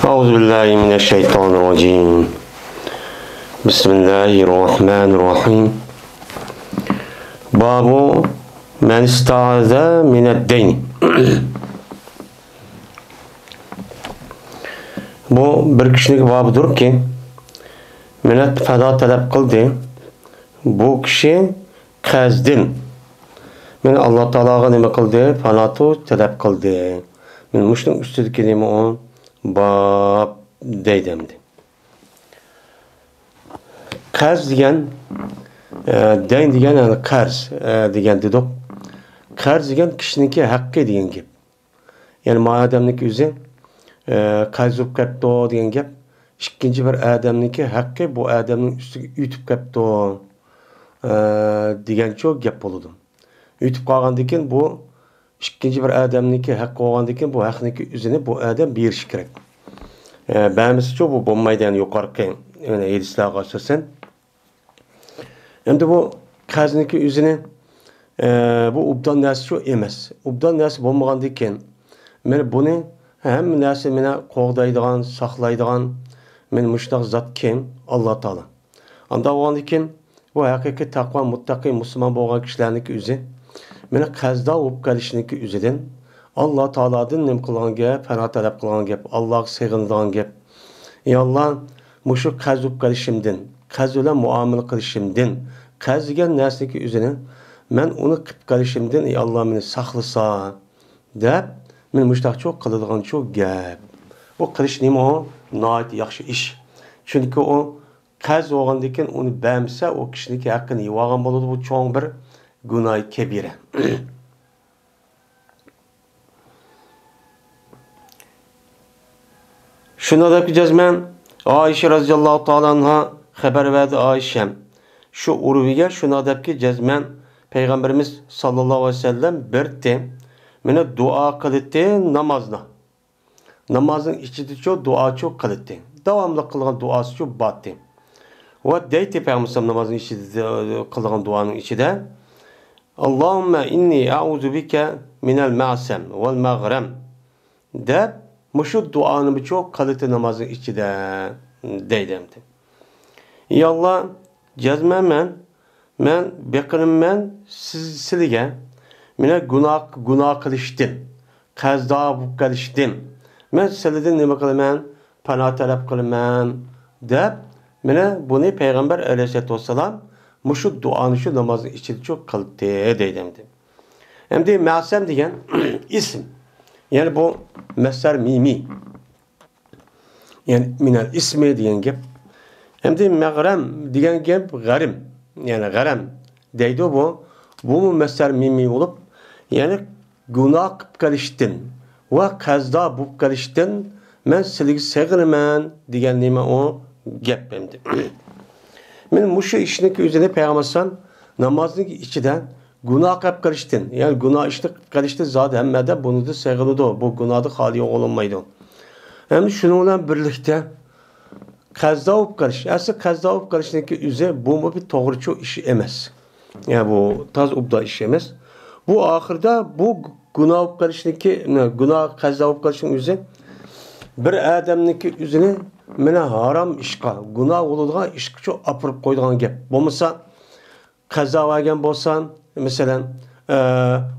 أعوذ بالله من الشيطان الرجيم بسم الله الرحمن الرحيم باب من استعاذ من الدين. Bu bir kişilik babıdır ki millet feda talep kıldı. Bu kişi kazdin. Men Allah Teala'ga nima kıldı? Fanatu talep kıldı. Men muşun üstüdeki nima on bab deydemdi. Qarz degan dayn degan yani qarz degan dedik. Qarz degan kishiniki haqqi degan gap. Yani ma odamniki o'zi qarz bo'lib qolibdi degan gap. Ikkinchi bir odamniki haqqi bu odamning ustiga yutib qolibdi degancha gap bo'ladi. Yutib qolgandan keyin bu ikkinchi bir odamniki haqqi bo'lgandan keyin bu haqniki o'zini bu odam berishi kerak. Ba'misicha bu bo'lmaydi, yani yuqorqi hadislarga asosan. Endi bu qarzniki o'zini bu obdan narsa emas. Obdan narsa bo'lmagandan keyin men buni hamma narsa meni qo'g'daydigan, saqlaydigan men mushtaq zot kim? Alloh taolo. Unda bo'lgandan keyin bu haqiqiy taqvo, muttaqi musulmon bo'lgan kishilarniki o'zi meni qazda bo'lib qolishniki o'zidan Alloh taolodan nim qilgan gap, panoh talab qilgan gap, Allohga sig'inadigan gap. Ey Alloh, mushu qaz bo'lib qolishimdan, qaz bilan muomala qilishimdan, qaz degan narsaniki o'zini men uni qilib qolishimdan ey Alloh meni saqlasa deb men mushtaqcho qiladigan shu gap. Bu qilish nima o? Nihoyat yaxshi ish. Chunki o qaz bo'lgandan keyin uni bamsa o kishiniki haqqini yeyolgan bo'ladi, bu cho'ng bir gunoh kabira. Shunda deb jazman Oyisha roziyallohu taolo anha xabar berdi. Oyisha shu urviga shunda debki jazman Payg'ambarimiz sallallohu alayhi vasallam birti meni duo qildi namozda. Namozning ichida shu duo çok qildi. Davomli qilgan duosi shu batdi. Va deydi Payg'ambar namozning ichida qilgan duoning ichida Allahumma inni a'udhu bika minal ma'sam wal mag'ram deb mushu duoni çok qildi namozning ichida deydimdi. Ey Alloh, jazman men beqinimman sizga meni gunoh qilishdim, qazdo bo'lib qolishdim. Men sizlardan nima qilaman? Panoh talab qilaman deb meni buni Payg'ambar alayhisolatu vassalam mushu duoni shu namozning ichida çok qildi deydimdi. Endi ma'sam degan ism. Yani bu mesar mimi. Yani minal ismi degan gap. Endi mag'ram degan gap g'arim. Yani g'aram deydi bu. Bu mesar mimi bo'lib, yani gunoh qilib qolishdan va qazdo bo'lib qolishdan men sizga sig'inaman degan nima o gap endi. Men mushu ishniki o'zini Payg'ambar namozning ichida gunoh qilib qolishdan, yani gunoh ishni qilib qolishdan zot hammada buni da sig'inadi. Bu gunohni xoli bo'lmaydi. Endi shuning bilan birlikda qazdo bo'lib qolish, asli qazdo bo'lib qolishniki o'zi bu bir to'g'richa ish emas. Yani bu taz ubda ish emas. Bu oxirda bu gunoh bo'lib qolishniki, gunoh qazdo bo'lib qolishning o'zi bir odamniki o'zini meni harom ishqa, gunoh bo'ladigan ishga olib qo'yadigan gap. Bo'lmasa qazo olgan bo'lsan, masalan,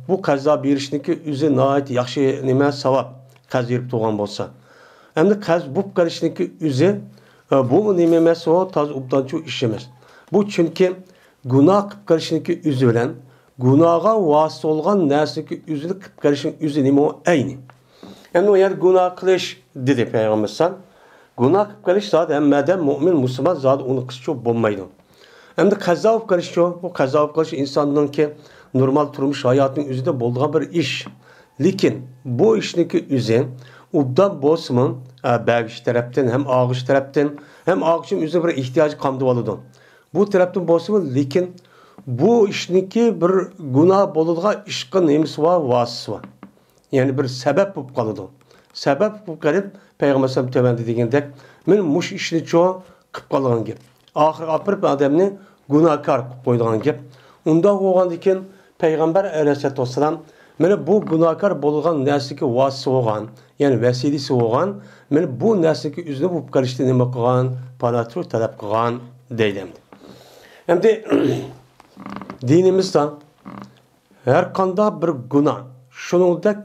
bu qazo berishniki o'zi nihoyat yaxshi nima savob qaz berib turgan bo'lsa. Endi qaz bo'lib qolishniki o'zi bu nima emas, o taz ubdanchi ish emas. Bu chunki gunoh qilib qolishniki o'zi bilan gunohga vosita bo'lgan narsaniki o'zini qilib qolishning o'zi nima o ayni. Endi o yer gunoh qilish dedi Payg'ambar sallallohu gunoh qilib qolish zot hammada mu'min musulmon zot uni qilishchi bo'lmaydi. Endi qazo bo'lib qolishchi, bu qazo bo'lib qolish insonningki normal turmush hayotining o'zida bo'lgan bir ish. Lekin bu ishniki o'zi ubdan bo'lsin, bagish tarafdan ham og'ish tarafdan ham og'ishim o'zi bir ehtiyoj qamdi oladi. Bu tarafdan bo'lsin, lekin bu ishniki bir gunoh bo'ladigan ishqa nemisi va vasitasi var. Yani bir sebep bo'lib qoladi. Sebep bo'lib qolib Payg'ambar sallallohu alayhi vasallam degandek men mush ishni cho qilib qolgan gap. Oxirgi apirib odamni gunohkor qilib qo'yadigan gap. Unda bo'lgandan keyin Payg'ambar alayhisolatu vassalam Mana bu günahkar bo'lgan narsaga vasita bo'lgan, ya'ni vasilasi bo'lgan, mana bu narsaga o'zini bo'lib qolishni nima qilgan, panatur talab qilgan deydi. Endi dinimizda har qanday bir gunoh, shuningdek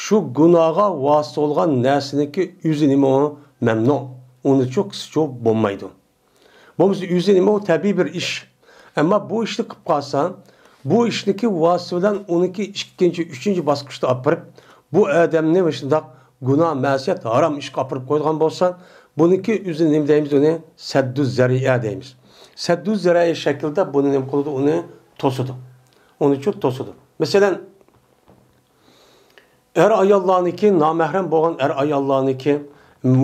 shu gunohga vasita bo'lgan narsaniki o'zi nima mamnun, uni çok çok bo'lmaydi. Bo'lmasa o'zi nima tabiiy bir ish. Ammo bu ishni qilib qolsa, bu ishniki vasita bilan uniki ikkinchi, uchinchi bosqichda olib borib, bu odamni shundoq gunoh, ma'siyat, harom ishga olib borib qo'ygan bo'lsa, buniki o'zi nima deymiz, uni saddu zariya deymiz. Saddu zariya shaklida buni nima qiladi, uni to'sidi. Uni çok to'sidi. Masalan, ayollarniki, namahram bo'lgan ayollarniki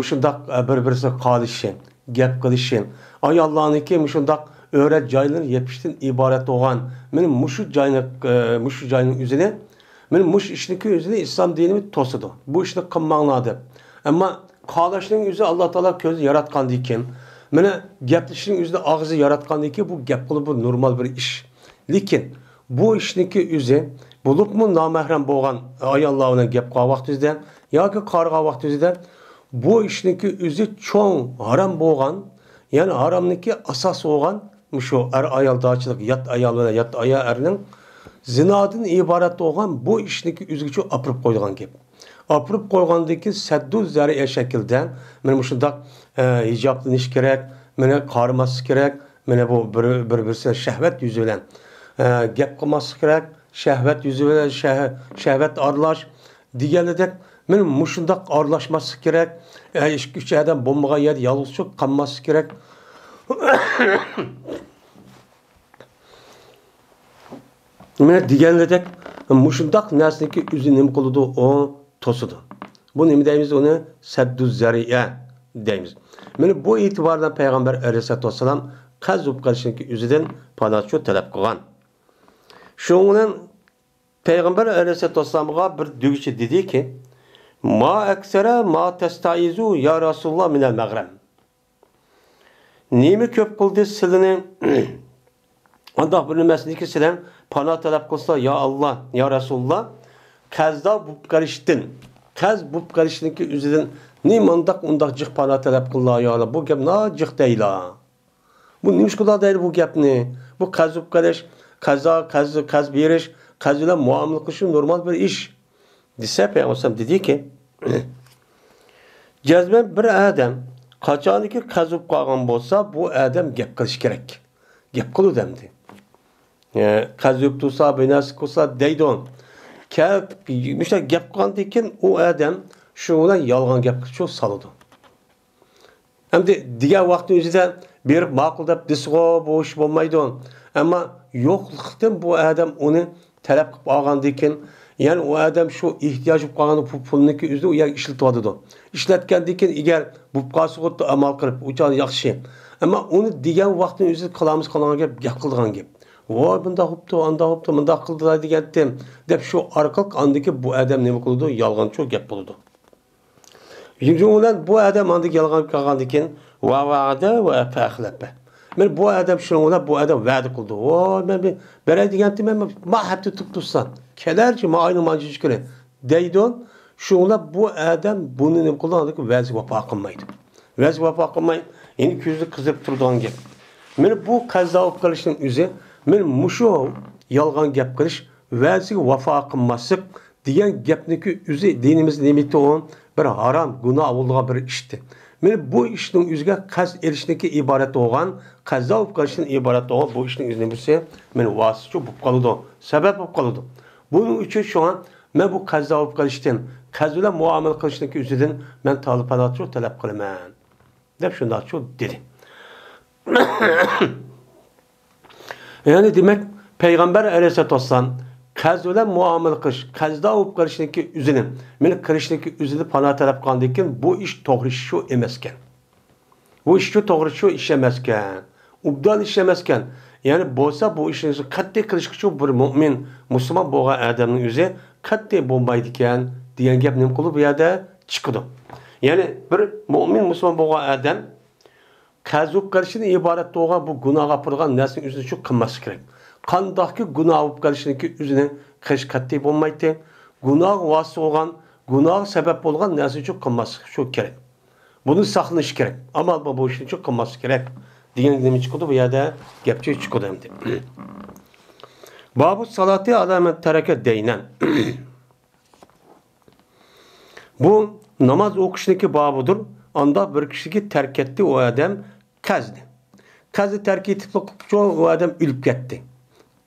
shundoq bir-birisiga qolishi, gap qilishi, ayollarniki shundoq öğret joylarni yepishdan iborat bo'lgan. Meni mushu joyning o'zini, meni mush ishniki o'zini islom dinimiz to'sidi. Bu ishni qilmanglar deb. Ammo qolishning o'zi Alloh taolo ko'zni yaratgan ekan. Meni gaplashishning o'zida og'zi yaratgan ekan, bu gap qilib bu normal bir ish. Lekin bu ishniki o'zi bo'libmi nomahram bo'lgan ayollar bilan gap qilgan vaqtida yoki qarg'a vaqtida bu ishniki o'zi cho'ng harom bo'lgan, ya'ni haromniki asos bo'lgan şu ayoldachilik, yat ayol bilan yat erning zinodan iborat bo'lgan bu ishniki o'ziga olib qo'ygan gap. Olib qo'ygandagi saddu zariya shaklda mana shundoq hijoblanish kerak, mana qarimaslik kerak, mana bu bir-birisiga shahvat yuzi bilan gap qilmaslik kerak, shahvat yuzi bilan shahvat aralash deganidek, mana shundoq aralashmaslik kerak, ish adam bo'lmagan yerda yolg'iz qolmaslik kerak. Mana deganidek, mushundaq narsaniki o'zi nima qiladi, o to'sidi. Bu nima deymiz, uni saddu zariya deymiz. Mana bu e'tibordan payg'ambar alayhisolatu vasallam qazib qilishni o'zidan panoh talab qilgan. Shundan payg'ambar alayhisolatu vasallamga bir dugichi dediki, "Ma aksara ma tastaizu ya Rasulullah min al-maghrib." Nima ko'p qildi sizlarni Andaq bir niməsindiki sizdən pana talab qılsa, ya Allah, ya Resulullah, qazda bub qarışdın. Qaz bub qarışdınki üzüdən nimandaq undaq cıq pana talab qıllar, ya Allah. Bu gəp na cıq deyla. Bu nimiş qılar deyil bu gəpni. Bu qaz bub qarış, qaz beriş, qaz ilə muamele qilishim normal bir iş. Dese Peygamber dedi ki, cəzmən bir adam qaçaniki qaz bub qalğan bolsa, bu adam gəp qilish kerak. Gəp qılı demdi. Qazib tutsa, binası qılsa deydon. Müştə gəp qılandıkən o adam şundan yalğan gəp çox salıdı. Hem de diğer vaxtın özü de berib maqıldab disqo bu iş olmaydı. Ama yoxluqdan bu adam onu talab qılıb alğandıkən, yani o adam şu ihtiyacı qalğan pulniki özü o yer işlətədi. İşlətkəndikən əgər bu qasıqotda amal qılıb uçan yaxşı. Ama onu diğer vaxtın özü qılamız qalan gəp qıldığan gəp. Vay bunda hoptu, anda hoptu, bunda qıldılar degandim. Dep şu arqalıq andaki bu adam nima qıldı? Yalğan çok gap bo'ldi. Yüzünden bu adam andaki yalğan qalğandikin va va'da va fa'xlaba. Men bu adam şununla bu adam va'da qıldı. Vay men beray degandim, men ma hapti tutsan. Kelerci ma aynı mancı şükre. Deydon şununla bu adam bunu nima qıldı? Andaki va'zi vafo qilmaydi. Va'zi vafo qilmay, yeni ko'zni qizib turgan gap. Men bu qazo qilishning o'zi men mushu yalğan gap qilish, va'ziga vafo qilmaslik degan gapniki o'zi dinimiz nimati on bir haram, gunoh bo'lgan bir ishdi. Men bu ishning o'ziga qaz erishniki iborat bo'lgan, qazo qilishning iborat bo'lgan bu ishning o'zini bilsa, men vosita bo'lib qoladi, sabab bo'lib qoladi. Buning uchun şu an men bu qazo qilishdan, qaz bilan muomala qilishning o'zidan men talab qilaman deb shunday dedi. Yani demek Peygamber Aleyhisselatü Vesselam qaz bilan muomala qilish, qazda o'p qilishniki o'zini, meni qilishniki o'zini panoh talab qilgandan bu ish to'g'ri shu emaskan. Bu ish to'g'ri shu ish emaskan. Ubdal ish emaskan. Yani bo'lsa bu ishni qat'iy qilishga bir mu'min, musulmon bo'lgan odamning o'zi qat'iy bo'lmaydi ekan degan gap nima qilib bu yerda chiqdi. Yani bir mu'min, musulmon bo'lgan odam qazib qilishdan iborat bo'lgan bu gunohga qilgan narsaning o'zini shu qilmaslik kerak. Qandaqki gunoh bo'lib qolishniki o'zini qilish qat'iy bo'lmaydi. günah vasıta olan, günah sebep olan narsa uchun qilmaslik shu kerak. Buni saqlanish kerak. Amal bu ishni uchun qilmaslik kerak. Degan nima chiqdi bu yerda gapchi chiqdi endi. Babu salati alamet tereke deynen. Bu namaz o'qishniki babudur. Anda bir kishiki terk etti o adam qazni. Qazni terk etib o adam o'lib ketdi.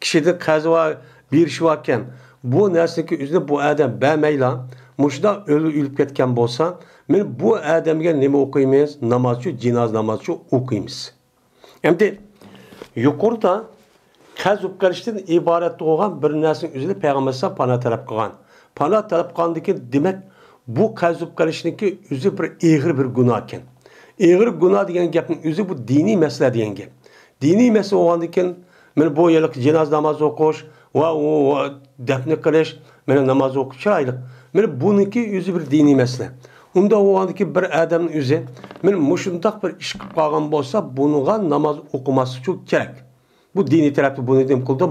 Kishida qazi va berish ekan. Bu narsaga o'zini bu adam bermayla, mushda o'lib ketgan bo'lsa, men bu odamga nima o'qiymiz? Namozchi, jinoz namozchi o'qiymiz. Endi yuqorida qaz o'qishdan iborat bo'lgan bir narsaning o'zini payg'ambar sollallohu alayhi vasallam pana talab qilgan. Pana talab qilgandiki, demak bu qaz o'qishniki o'zi bir og'ir bir gunoh ekan. Og'ir gunoh degan gapning o'zi bu diniy masala degan gap. Diniy masala bo'lgandan men bu yillik jinoz namozi o'qish va dafn qilish, men namoz o'qish chiroyli. Men buniki o'zi bir diniy masala. Unda bo'lgandiki bir odamning o'zi men mushundaq bir ish qilib qolgan bo'lsa, bunga namoz o'qimaslik kerak. Bu dini tarafı bunu dedim kıldı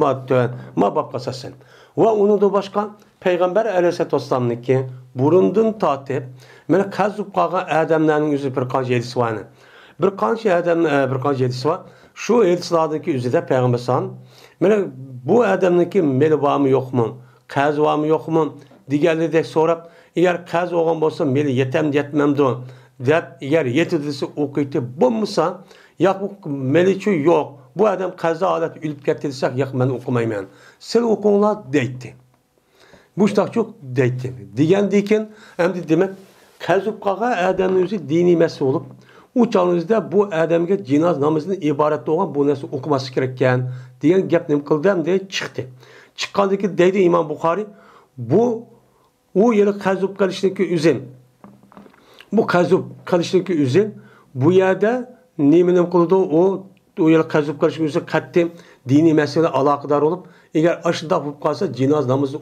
ma bab kasasen. Ve onu da başka Peygamber Aleyhisselam'ın ki burundan tatip mene kazıp kalan adamların yüzü bir kanca edisi var. Bir kanca adam bir kanca edisi var. Şu edisilardaki yüzü de Peygamber san. Mene bu adamdaki meli var mı yok mu? Kaz var mı yok mu? Diğerleri de sorup eğer kaz olan olsa meli yetmem de dep eğer yetidisi okuyup bulmasa ya bu meli yok. Bu adam kaza alet ölüp getirsek yak ben okumayman. Sen okunlar deydi. Bu işte çok deydi. Diyen deyken hem de demek kazup kağa adamın özü dini mesele olup uçağınızda bu adamga cinaz namazının ibaret olan bu nasıl okuması gerekken diyen gap nem kıldı hem de çıktı. Çıkkandaki deydi İmam Bukhari bu o yeri kazup kalıştaki üzüm. Bu kazup kalıştaki üzüm bu yerde nemenim kıldı o yıl kazıp karışımızda kattı dini mesele alakadar olup eğer aşıda olup kalsa cinaz namazı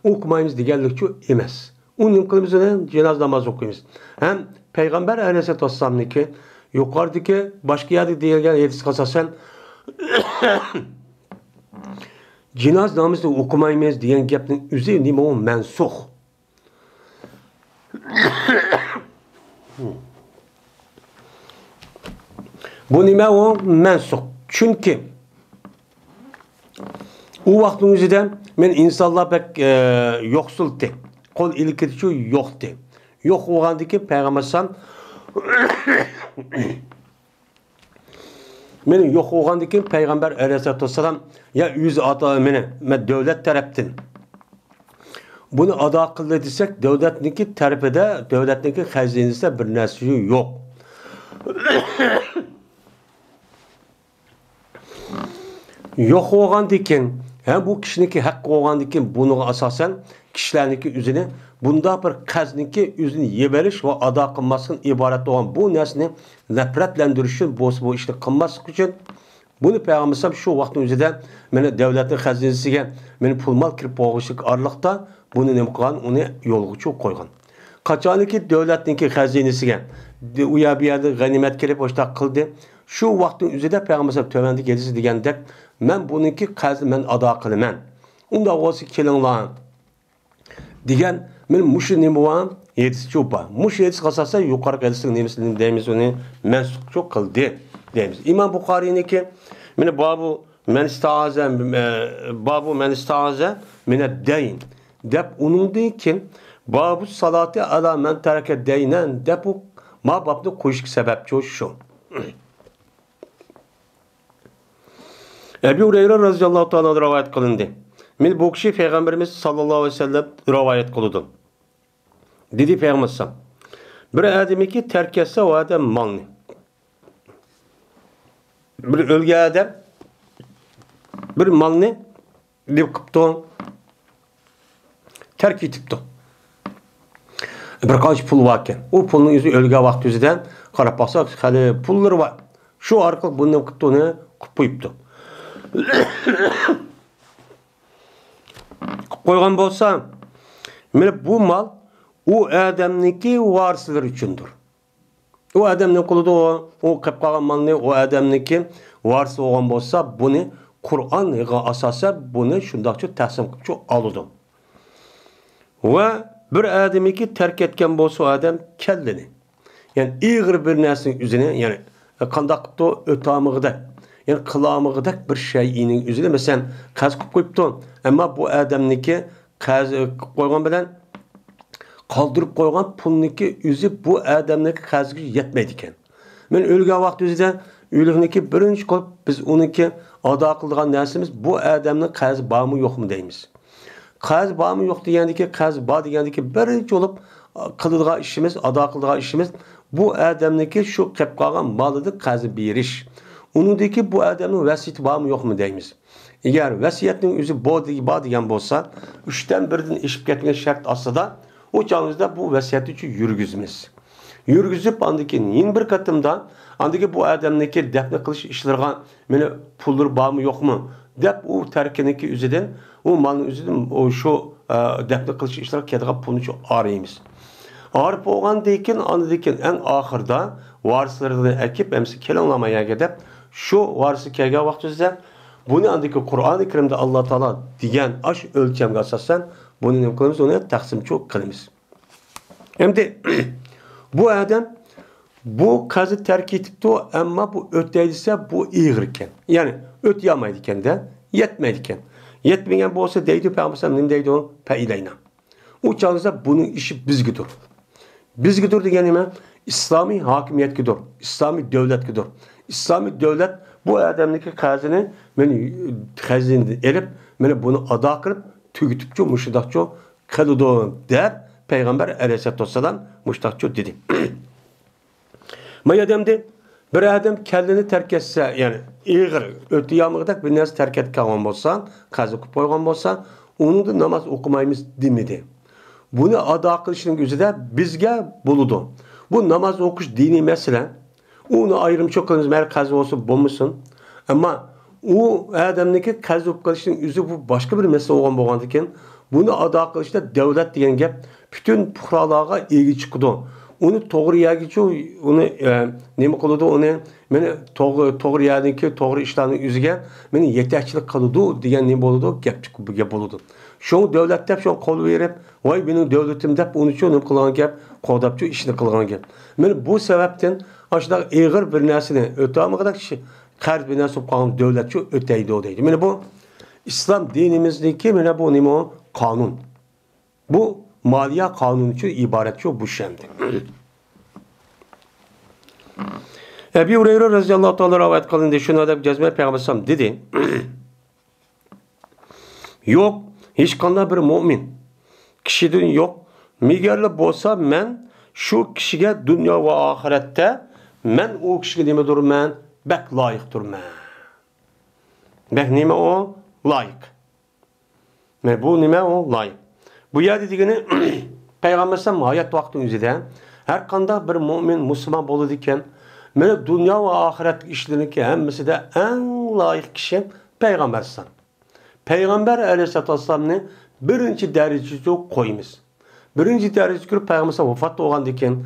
okumayız diğerlikçi emez. Onun kılımızda cinaz namazı okuyuz. Hem Peygamber Aleyhisselam'ın ki yukarıdaki başka yerde diğergen yedisi kasasen cinaz namazı okumayız diyen gapning üzeri nima o mensuh. Bu nima o mensuh. Çünkü o vaktin özüde men insanlar pek yoksuldu. Kol ilkirici yoktu. Yok olgandaki Peygamber sallam men yok olgandaki Peygamber Aleyhisselam ya yüz ata meni devlet taraftan bunu ada kıldı desek devletniki tarafida devletniki hazinesinde bir narsa yok. Yok olgandikin hem bu kişiniki hakkı olgandikin bunu asasen kişilerniki üzerine bunda bir qazniki üzerine yeberiş ve ada kılmasın ibaret olan bu nesni nefretlendirişin bu işte kılması için bunu Peygamber şu vaktin üzerinde meni devletin hazinesiga meni pul mal kirip boğuşuk arlıkta bunu ne kılgan onu yolguçu koygan. Kaçaniki devletinki hazinesiga uya bir yerde ganimet kirip boşta kıldı. Şu vaktin üzerinde Peygamber tövbendi gelisi degende men bununki qazni men ado qilaman. Unda o'zi kelinglar. Degan men mushi nima var? Yetisi cho'pa. Mushi yetisi qasasa yuqori qilsin nemisini deymiz uni mansub qildi deymiz. İmam Buxoriyninki meni babu men istaaza min ad-dayn. Deb uningdan keyin babu salati ala men taraka daynan deb ma babni qo'yish sababchi shu. Ebu Hureyre radıyallahu ta'ala rivayet kılındı. Men bu kişi Peygamberimiz sallallahu aleyhi ve sellem rivayet kılıdı. Dedi Peygamber sallam. Bir adamiki terk etse o adam malını. Bir ölge adam bir malını deb qıptı. Terk etipti. Bir qancha pul varken. O pulning o'zi ölge vaqt o'zidan qarab baksak hali pullar var. Şu arqali buni qıptı onu qilib qo'yibdi. Koygan bolsa, mene bu mal o adamniki varisler üçündür. O adamning qo'lida o qilib qolgan malni o adamniki varisi bo'lgan bolsa, buni Qur'onga asosan buni shundaqcha taqsim qilib oladi. ve bir adamiki terk etken bolsa adam kellini. Yani iğir bir nesinin üzerine yani kandakta ötamıgıdak yani kılamıgıdak bir şeyinin üzerine mesela kaz koyuptu ama bu adamniki kaz koygan bilen kaldırıp koygan pulniki üzü bu adamniki kazgı yetmeydiken. Men ölgen vaqt üzerinde ölügniki birinci kılıp biz onunki ada kıldıgan nersimiz bu adamның kaz bağımı yok mu deymiz. Kaz bağımı yok degandiki kaz bağ degandiki birinci olup kıldıgan işimiz, ada kıldıgan işimiz bu adamniki şu qilib qolgan malını qazı berish. Uningdagi bu adamning vasiyati bormi yo'qmi deymiz. Agar vasiyatning o'zi bor degan bo'lsa, 3dan 1dan eshib ketgan shart ostida o chog'imizda bu vasiyat uchun yurgizmiz. Yurgizib andikin yin bir qatimda andiki bu adamniki dafn qilish ishlariga meni pullar bormi yo'qmi deb u tarkiniki o'zidan u malning o'zidan o shu dafn qilish ishlariga ketadigan pulni araymiz. Arif olgandan andikin en ahırda varislerini ekip emsi kelamlamaya gidip şu varisi kelgen vaqtida bunu andiki Kur'an-ı Kerim'de Allah Teala diyen aş ölçemge asasen bunu ne kılımız onu taksimçi kılımız. Hem de bu adam bu kazı terk etipti ama bu öteydiyse bu iğirken. Yani öteyamaydiken de yetmeydiken. Yetmeyen bu olsa deydi peygamber ne deydi o peyleyna. O çağınızda bunun işi bizgidir. Bizgidir degenime İslami hakimiyetkidir. İslami devletkidir. İslami devlet bu adamdaki kazını beni kazını elip beni bunu ada kılıp tügütüpçü müşidakçı kılıdı der Peygamber aleyhisselatü vesselam müşidakçı dedi. May adamda bir adam kendini terk etse yani iğir ötüyamıqdak bir narsa terk etken olsa kazı koyup koygan olsa onun da namaz okumayımız demedi. Bunu ada kılışının gözüde bizge buludu. Bu namaz okuş dini mesele. Onu ayrım çok kılınız meğer kazı olsa bulmuşsun. Ama o adamdaki kazı kılışının yüzü bu başka bir mesele olan boğandırken bunu ada kılışta devlet diyen gep bütün puhralığa ilgi çıkıdı. Onu doğru yergici onu nemi kılıdı onu beni doğru yerdeki doğru işlerin yüzüge beni yeterçilik kılıdı diyen ne buludu gep buludu. Şu devlet şu kol verip vay benim devletim dep onu için ne kılgan gep kodapçı işini kılgan gep. Men bu sebepten aşağıda eğer bir nesine ötamıqdak kişi qarz bir nesip qalan devletçi öteydi o deydi. Men bu İslam dinimizdeki men bu nima kanun. Bu maliye kanunu için ibaret bu şemdi. Ebu Hureyre radıyallahu ta'ala rivayet kılındı. Şunu da cezme peygamber dedi. Yok hiç qanday bir mümin kişiden yok. Megerli bolsa men şu kişiye dünya ve ahirette men o kişiye nime durman bek layık durman. Bek nime o layık. Men bu nime o layık. Bu yerde digini Peygamber sallam hayat vaktinin üzerinde her qanday bir mümin Müslüman boludu iken men dünya ve ahiret işlerindeki hemmisi de en layık kişi Peygamber sallam. Peygamber aleyhisselatü vesselam'ı birinci derecede koyumuz. Birinci derecede Peygamber vefat olgandan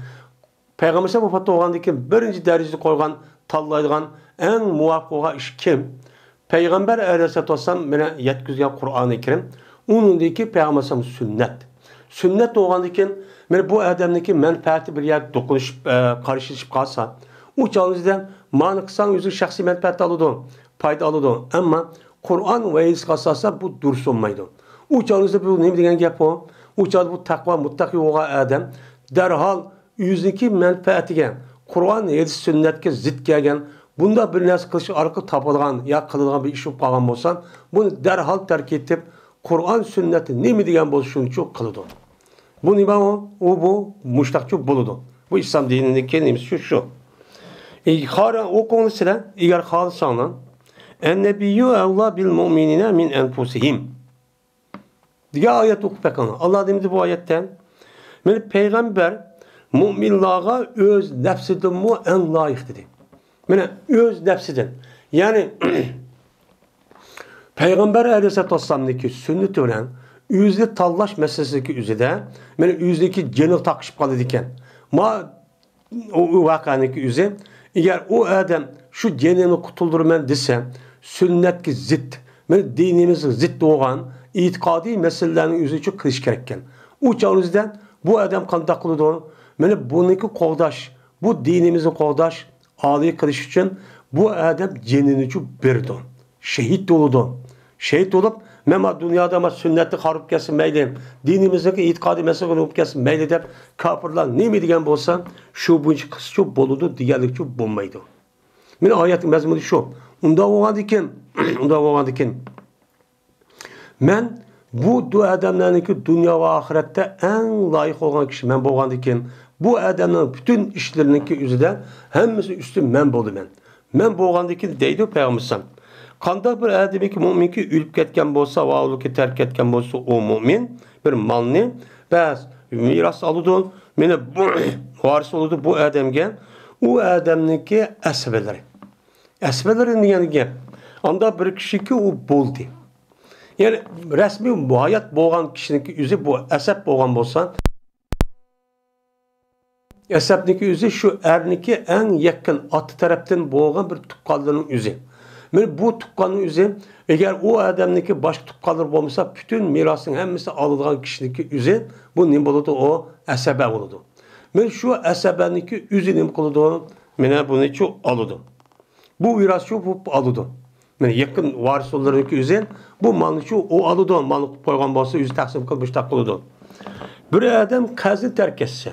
Peygamber vefat olgandan birinci derecede koygan tallaydigan en muvaffak iş kim? Peygamber aleyhisselatü vesselam mene yetkizgen Kur'an-ı Kerim. Onundaki Peygamber sünnet. Sünnet olgandan men bu adamdaki menfaati bir yer dokunuşup karışışıp kalsa o çağınızda mani kısan yüzü şahsi menfaat alıdı, fayda alıdı. Ama Kur'an ve hadis kasasa bu dursunmaydı. O çağınızda bu ne degen gap o? O çağda bu takva muttaki olan adam derhal yüzdeki menfaatiga Kur'an hadis sünnetke zid kelgan bunda bir narsa qilish orqali topilgan ya qiladigan bir ish bo'lib qolgan bo'lsa buni derhal terk etib Kur'an sünneti nima degan bo'lsa shuni qiladi. Bu nima o? O bu mushtaqchi bo'ladi. Bu islom dinidagi nimasi shu. Xara o'qinglar sizlar agar xohlasanglar En-nebiyyu evla bil mu'minine min enfusihim. Diye ayet okuyup bakalım. Allah demedi bu ayetten. Yani peygamber müminlığa öz nefsiden mu en layık dedi. Yani öz nefsiden. Yani Peygamber aleyhisselatü vesselam'daki sünnet öğren yüzde tallaş meselesindeki üzede yani yüzdeki cenil takışıp kaldı diken. Ma o vakanındaki yüze eğer o adam şu cenini kutuldurman desem sünnetki zid, dinimizin zid doğan itikadi meselelerini yüzü çok kılış gerekken. U çağınızda bu adam qanday qiladi? Mana buniki qo'g'dash, bu dinimizni qo'g'dash, oliy qilish uchun bu adam jinini berdi. Şehit bo'ldi. Şehit bo'lib, men dunyoda men sunnatni qarib kelsin mayli, dinimizdagi e'tiqodiy masalalarni olib kelsin mayli deb kofirlar nima degan bo'lsa, shu buncha qischa bo'ladi deganlik bo'lmaydi. Meni oyatning mazmuni shu. Unda bo'lgandikin, men bu adamlarniki dunyo va oxiratda eng loyiq bo'lgan kishi men bo'lgandikin, bu adamning bütün ishlariniki o'zida hammasi ustun men bo'laman. Men bo'lgandikin deydi payg'ambar. Qanday bir adamiki mo'minki o'lib ketgan bo'lsa, va ularga tark etgan bo'lsa, o mo'min bir molni bas miros oladi, meni bu varis oladi bu adamga, u adamniki asbalari. Asbalari degan gap. Anda bir kishiki u bo'ldi. Yani resmi bu hayat bo'lgan kishiniki o'zi bu asab bo'lgan bo'lsa, asabniki o'zi shu erniki eng yaqin ot tarafdan bo'lgan bir tuqqanlarning o'zi. Men bu tuqqanning o'zi, agar u odamniki boshqa tuqqanlar bo'lmasa, bütün mirosning hammasi oladigan kishiniki o'zi, bu nima bo'ladi? O asaba bo'ladi. Men shu asabaniki o'zi nima qiladi? Mena buni chu oladi. Bu miros shu oladi. Men yaqin varislarniki o'zi bu malni shu o oladi, malni qo'ygan bo'lsa, o'zi taqsim qilib qiladi. Bir odam qazni tark etsa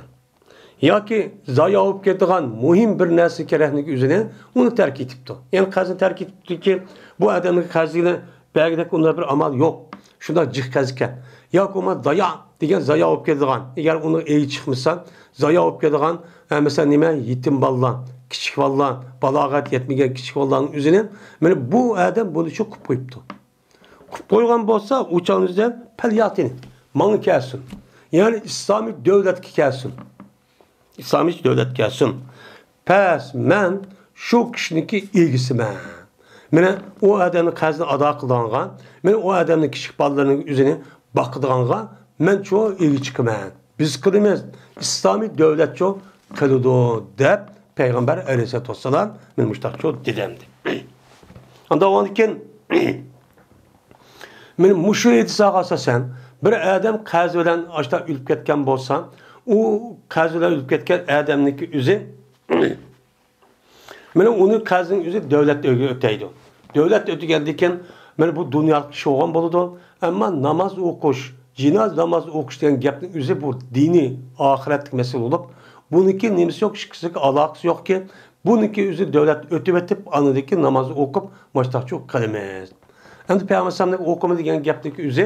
yoki zoya olib ketadigan muhim bir narsa kerakligi o'zini uni tark etibdi. Ya'ni qazni tark etibdiki, bu odamning qazini belgidek unda bir amal yo'q. Shunda jiq qazika. Yoki uni zoya degan zoya olib ketadigan. Agar uni ey chiqmasa, zoya olib ketadigan, masalan nima yetim bolalar, kichik bolalar, balog'at yetmagan kichik bolalarning o'zini, mana bu odam buni shu qilib qo'yibdi. Qilib qo'ygan bo'lsa, o'chanizda palyatin, manga kelsin. Ya'ni islomiy davlatga kelsin. İslamiy devlet gelsin. Pes men şu kişiniki ilgisimen. Mene o adamın qazni ado qilganға, men o adamın kichik bolalarning o'zini boqadiganға men çoğu ilgi chiqaman. Biz qilamiz. İslamiy devlet çoğu qiladi deb Peygamber Aleyhisselatü Vesselam men mushtaqcho dedimdi. Anda ondan men mushu etisaga asosan bir adam qazi bilan ashta o'lib ketgan bo'lsa, u qazilar o'lib ketgan odamniki o'zi mana uni qazining o'zi davlat o'taydi. Davlat o'tgandan keyin mana bu dunyolik kishi bo'lgan bo'ladi, ammo namoz o'qish, jinoz namoz o'qish degan gapning o'zi bu diniy oxiratlik masala bo'lib, buniki nimasi yo'q, ishqisiga aloqasi yo'qki, buniki o'zi davlat o'tib etib, anadagi namozni o'qib, mashtaqchi qilamiz. Endi payg'ambarning o'qimi degan gapniki o'zi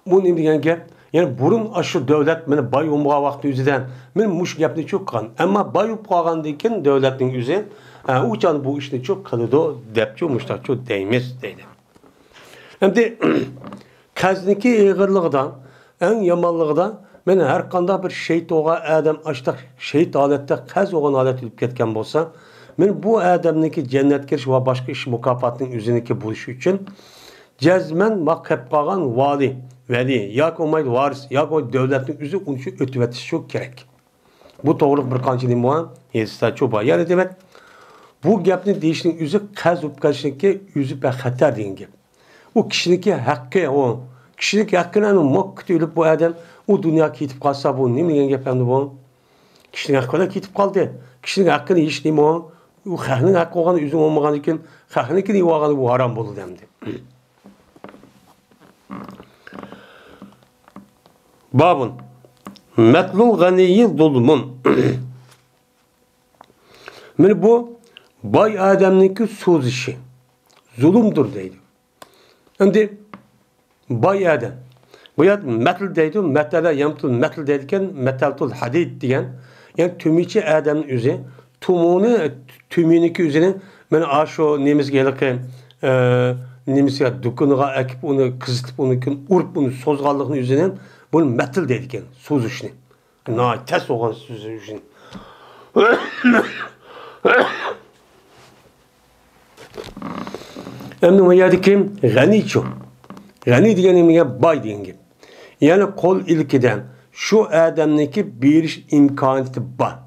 bu nima degan gap? Yani burun aşı devlet beni bayumğa vakti yüzüden men muş gapni çok qilgan. Ammo bayup qolgandan keyin devletning o'zi uçan bu ishni çok qiladi deb muştaqcho deymiz deydi. Endi qazniki ig'irligidan, eng yomonligidan men har qanday bir shehid bo'lgan odam ashtaq shehid holatda qaz bo'lgan holatda o'lib ketgan bo'lsa, men bu odamniki jannatga kirish va boshqa ish mukofotining o'ziniki bo'lishi uchun jazman maqab qolgan vali veli, yoki olmaydi varis, yoki devletning o'zi uni o'tib o'tishi kerak. Bu to'g'ri bir qancha nima bor? Yezsa cho'ba. Ya'ni demak, bu gapni deyishning o'zi qaz o'pkashlikka o'zi xatar degan gap. U kishiniki haqqi, o kishiniki haqqini mokkit o'lib bu odam u dunyoga ketib qolsa, bu nima degan gap endi bu? Kishining haqqini ketib qoldi. Kishining haqqini yeyish nima? U xalqning haqqi bo'lgan o'zi olmagan ekan, xalqniki nima bo'lgani bu harom bo'ldi endi. Babun metlul ganiyi zulmun. Men bu bay adamniki söz işi. Zulümdür deydi. Endi bay adam. Bu yad metl deydi. Metala yamtul metl deydiken metaltul hadid degan. Yani tümiçi adamın üzü. Tümüniki üzerine men aşo nemizge yılıqı nemizge dukunuğa ekip onu kızıtıp onu urp onu sozgallıqın üzerine bunu metl deydiken söz işini. Ters olan söz işini. Emin o yerdeki gani çok. Gani diyen emin bay diyen gibi. Yani kol ilkiden şu adamdaki bir imkaniyeti var.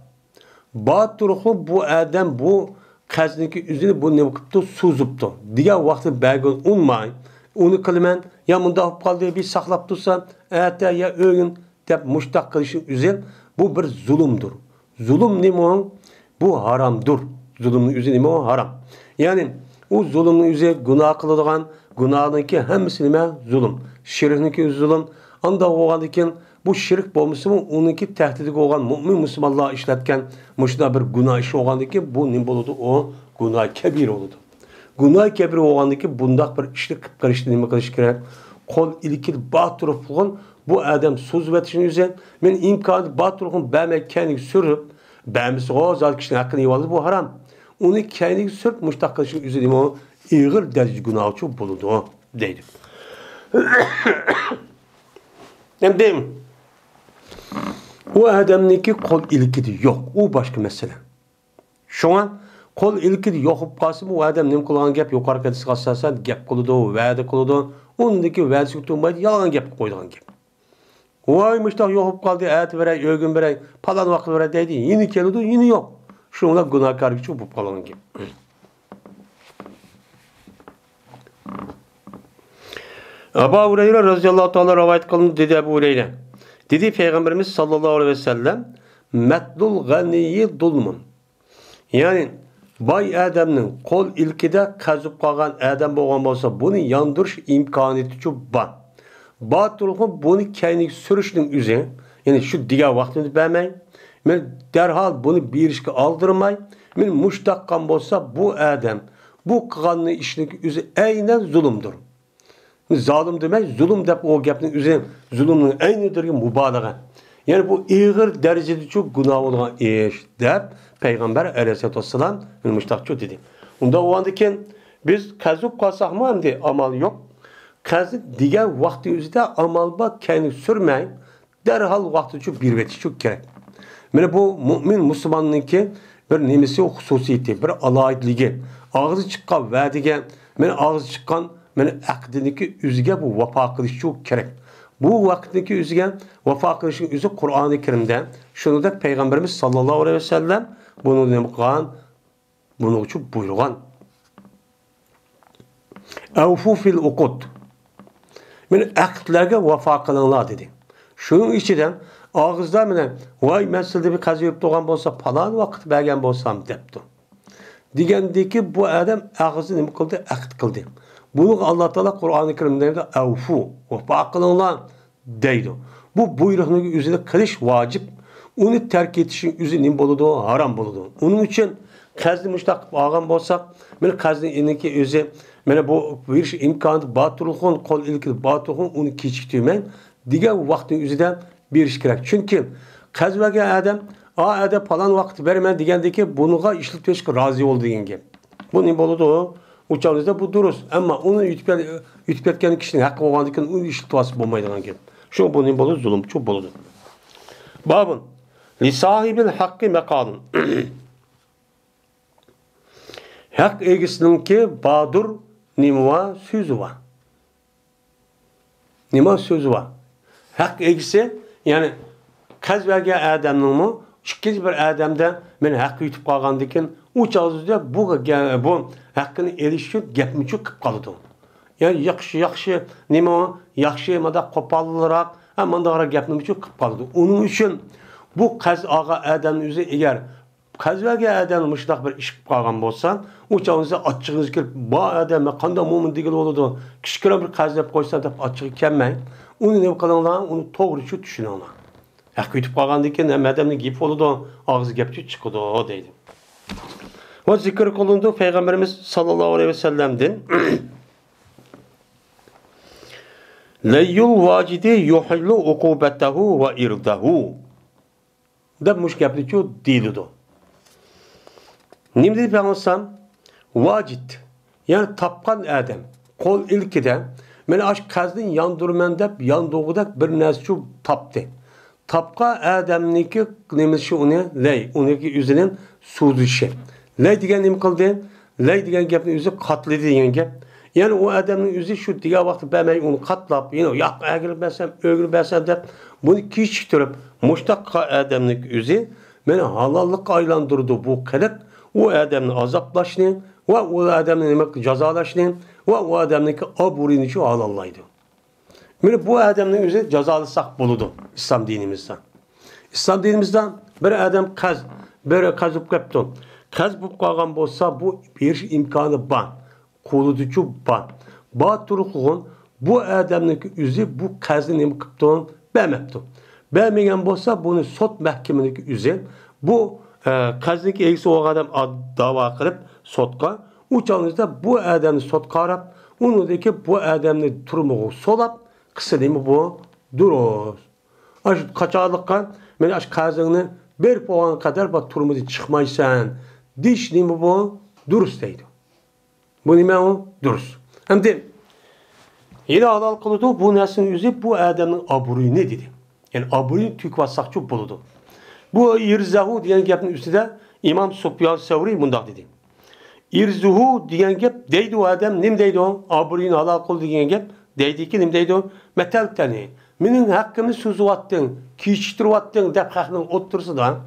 Batırıqı bu adam bu qazniki üzünü bu ne bakıptı, suzuptu. Diğer vakti belki unmayın. onu kılman, ya munda kaldı bir saklap tutsan, ete ya öğün dep muştak kılışın üzerine bu bir zulümdür. Zulüm neymi? Bu haramdır. Zulümün üzerine neymi? Haram. Yani o zulümün üzerine günah kılıdığın günahınki hemisi neymi? Zulüm. Şirkninki zulüm. Anda oğandikin bu şirk olması mı? Onunki tehdidik olan mümin Müslümanlığa işletken muşda bir günah işi oğandiki bu neymi oldu? O günah kebir oldu. Günah kebir oğandiki bundak bir işlik karıştı neymi kılış gerek? Kol ilkil batırıflığın bu adam söz vetişin üzerine men imkanı batırıflığın bäme kendini sürüp bämisi o zat kişinin hakkını yivalı bu haram. Onu kendini sürüp muştak kılışın üzerine o iğir derece günah çok buludu o deydi. Hem deyim. O adamniki kol ilkidi yok. O başka mesele. Şu an kol ilkidi yok kalsın o adam nem kılgan gap yukarı kadisi kalsasan gap kılıdı, vədə kılıdı. Onundaki vədisi tutulmaydı, yalan gap koyduğun gap. Vay müştak yok kaldı, ayet verey, ögün verey, palan vakti verey deydi. Yine geliyordu, yine yok. Şunla günahkar gücü bu palan gap. Ebu Hureyre radıyallahu ta'ala rivayet kılındı dedi Ebu Hureyre. Dedi Peygamberimiz sallallahu aleyhi ve sellem metlul ganiyi dulmun. Yani bay adamның kol ilkide kazıp kalgan adam boğan olsa bunu yandırış imkaniyeti çok var. Batırlıqın bunu kendini sürüşünün üzerine yani şu diğer vaktini vermeyin. Ben derhal bunu bir işe aldırmay. Ben muştakkan olsa bu adam bu kanlı işinin üzerine aynen zulümdür. Zalim demek zulüm dep o gapning üzerine zulümün aynidir mübalağa. Yani bu iğir derecede çok günah olan iş dep Peygamber aleyhissalatü vesselam müştakçı dedi. Onda o andaki biz kazıp kalsak mı hem de amal yok. Kazı diğer vakti üzerinde amal bak kendini sürmeyin. Derhal vakti çok bir veti çok gerek. Yani bu mümin Müslümanın ki bir nemesi o hususiyeti, bir alayetliği. Ağzı çıkan vədige, yani ağzı çıkan yani akdindeki üzge bu vafa kılış çok gerek. Bu vaktindeki üzge vafa kılışın üzü Kur'an-ı Kerim'de şunu da Peygamberimiz sallallahu aleyhi ve sellem bunu demişken bunu çok buyurgan. Evfu fil uqud. Yani akdlerge vafa kılınlar dedi. Şunun içinden ağızda mı vay ben sizde bir kazı yapıp doğan olsa falan vakit bergen bolsam depti. Digendeki bu adam ağzı ne kıldı? Akd kıldı. Bunu Allah Teala Kur'an-ı Kerim'de de evfu vafa kılınlar deydi. Bu buyruğunu üzerinde kılış vacip. Onu terk etişin üzerine boludu, haram boludu. Onun için kazı müştak ağam bolsak, ben kazı ineki üzeri mene bu bir imkanı batırlıqın kol ilki batırlıqın onu keçiktirmen diğer vaktin üzerinden bir iş gerek. Çünkü kazvage adam adam falan vakit vermen digendeki bunuğa işletmeye razı oldu degen. Bu ne boludu? Uçağınızda bu duruz. Ama onu ütüp etken kişinin hakkı olgandıkken onu işletmesi bulmaydıgan gap. Şu bu ne boludu? Zulüm çok boludu. Babın li sahibil hakkı mekalın. Hak egisinin ki badur nima sözü var. Nima sözü var. Hak egisi yani kazvage adamның mı ikkinchi bir adamda men haqqı yutib qolgandikin u chog'da bu haqqini elish uchun gapni cho'k qilib qoladi. Yani yaxshi nima yaxshi mada qo'polroq amandag'ara gapni cho'k qilib qoladi. Uning uchun bu qazg'a adamning o'zi agar qazvage adam mushtaq bir ish qilib qolgan bo'lsa, u chog'da ochig'ingiz kelib, bu odam qanday mo'min degan bo'ladi. Kichkina bir qazlab qo'ysa deb ochig'i kelmay, uni nima qilinglar, uni to'g'ri shu tushuninglar. Haqqı yutib qolgandikin ham adamning gap bo'ladi, og'iz gapchi chiqadi deydi. Va zikr qilindi Peygamberimiz sallallohu alayhi vasallamdan Layyul vacidi yuhillu uqubatahu va irdahu. Deb mush gapni chu deydi. Nim dedi Peygamber vacid yani tapqan adam qo'l ilkida meni ash qazni yandurman deb yandog'ida bir narsa chu tapdi. Tapqa adamniki nemisi uni lay, uniki o'zining so'zishi. Lay degan nima qildi? Lay degan gapni o'zi qatladi degan gap. Yani o adamning o'zi shu degan vaqtda bermay uni qatlab, yo'q, agirib bersam, o'girib bersam deb buni kechiktirib, mushtaq adamning o'zi meni halollikqa aylantirdi bu qiliq. O adamni azoblashni va o adamni nima jazolashni ve o adamdaki aburini şu halallaydı. Yani bu adamın yüzü cezalısak buludu İslam dinimizden. İslam dinimizden bir adam bir kazıp kaptın. Kaz bu kalgan bolsa bu bir imkanı var. Koluducu var. Batırıqın bu adamın yüzü bu kazın nemi kaptın bəmepti. Bəmegen bolsa bunu sot mahkemedeki yüzü bu kazdaki eksi o adam dava kılıp sotka uçağınızda bu adamı sotka arap onudaki bu adamı turmuğu solap kısa değil mi bu durur. Aş kaçarlıkkan men aş kazını bir puan kadar bak turmuğu çıkmaysan diş değil mi bu duruz deydi. Bu nime o duruz. Hem de yine halal kılıdı bu neslin yüzü bu adamın aburuyu ne dedi? Yani aburuyu tük vassakçı buludu. Bu irzahu diyen gapın üstüde İmam Sufyan Sevri bundak dedi. İrzuhu diyen gap deydi o adam nim deydi o? Aburuyun halal kıl diyen gap deydi ki nim deydi o? Metal tani. Minin hakkımı suzuvattın, kiştirvattın dep hakkını otursa da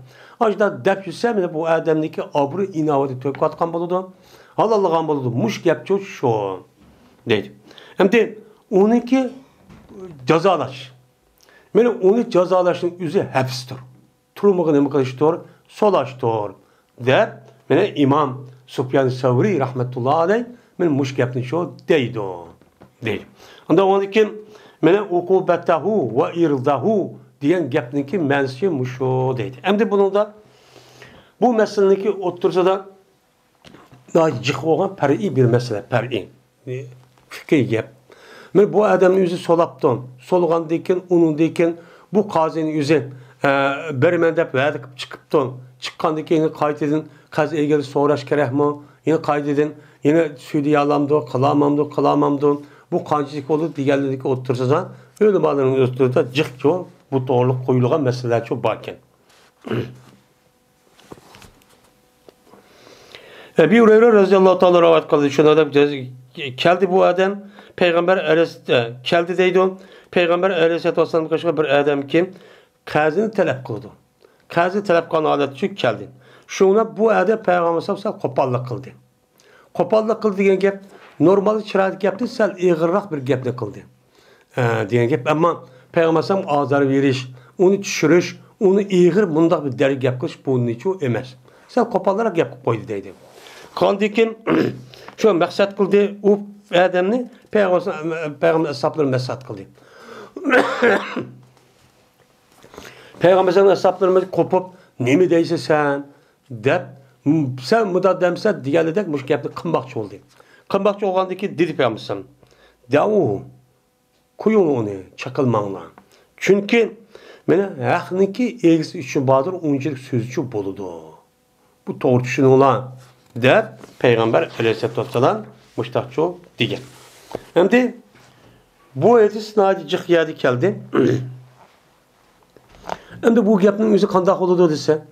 ajda dep yüzse bu adamdaki aburu inavati tök atkan buludu. Halallıgan buludu. Muş gap çok şu deydi. Hem de onunki cezalaş. Mene onu cezalaşın yüzü hepsidir. Turmuğu nemi kılıştır, solaştır. Dep, mene İmam Sufyan Sevri rahmetullahi aleyh, mene muş gapni şu deydi. Deydi. Onda ondaki mene ukubetehu ve irdahu diyen gapniki mensi muşu deydi. Hem de bunun da bu meselindeki otursa da daha cık olan per'i bir mesele, per'i. Fikir gap. Men bu adamın yüzü solaptın, soluğan deyken, onun deyken, bu kazinin yüzü bermendep verdik çıkıptın. Çıkkandaki yine kaydedin, kaz ilgili soğraş gerek mi? Yine kaydedin, yine süydü yalamdı, kalamamdı. Bu kancılık olur, diğerlerindeki otursadan, öyle bağların oturda cık ki o, bu doğruluk koyuluğan meseleler çok bakken. Bir Hureyre radıyallahu ta'ala rivayet kıldı. Şuna da geldi bu adam Peygamber geldi deydi o. Peygamber aleyhissalatu vesselam kaşığa bir adam ki kazını talep kıldı. Kazı talep kılan adet çünkü geldi. Şuna bu adam Peygamber sallallahu kopallık kıldı. Kopallık kıldı diyen gap normal çıradık yaptı sel iğırrak bir gapne kıldı. Diyen gap ama Peygamber sallallahu azar veriş, onu düşürüş, onu iğır bunda bir deri gap kılış bunun için emez. Sen kopallarak yap koydu deydi. Kandikin şu maksat kıldı o adamını Peygamber hesaplarını maksat kıldı. Peygamber hesaplarını kopup ne mi deyse sen dep sen muda demse diğerledek muş gapni kınbakçı oldu. Kınbakçı olgandaki dedi Peygamber davu koyun onu çakılmanla. Çünkü mene hakkındaki egisi için badır onculuk sözcü boludu. Bu doğru düşünülen der Peygamber aleyhisselatü vesselam müştakçı diyen. Hem de bu edis nadicik yadi geldi. Hem de bu gapning yüzü kandak oludu dese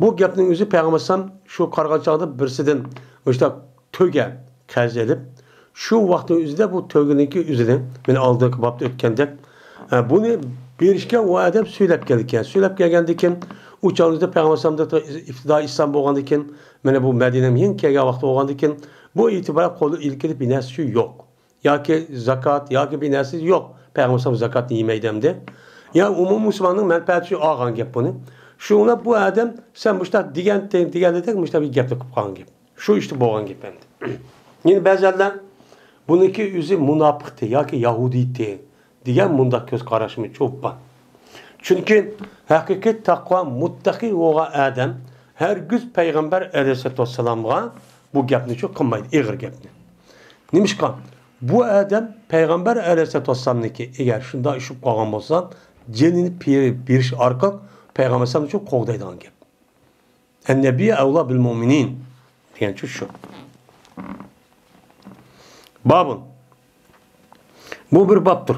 bu gapning yüzü Peygamber şu kargaçağda birisinden müştak töge kaz edip şu vakti yüzde bu tögeninki yüzüne beni aldığı kebapta ötkendek bunu bir işken o adam söylep geldikken söylep gelgendikken uçağınızda Peygamber iftida İslam boğandikken mene bu Medine'm yen kege vakti boğandikken bu itibara kolu ilgili bir nesli yok. Ya ki zakat ya ki bir nesli yok. Peygamber zakat yemeydemdi. Ya umum Müslümanın menfaati ağan gap bunu. Şuna bu adam sen müştak digen dedik müştak bir gap yapıp kalan gap. Şu işte boğan gap endi. Yine bazılar bununki yüzü münafıktı ya ki Yahudiydi. Diyen bunda göz karışımı çok var. Çünkü hakikat takva muttaki olan adam her güz Peygamber aleyhisselatü vesselam'a bu gapni çok kılmaydı. İğir gapni. Neymiş kan? Bu adam Peygamber aleyhisselatü vesselam'daki eğer şunda işip kalgan olsa cenini bir iş arka Peygamber aleyhisselatü çok kovdaydı an gap. En-nebiye evla bil müminin diyen şu. Babın. Bu bir babdır.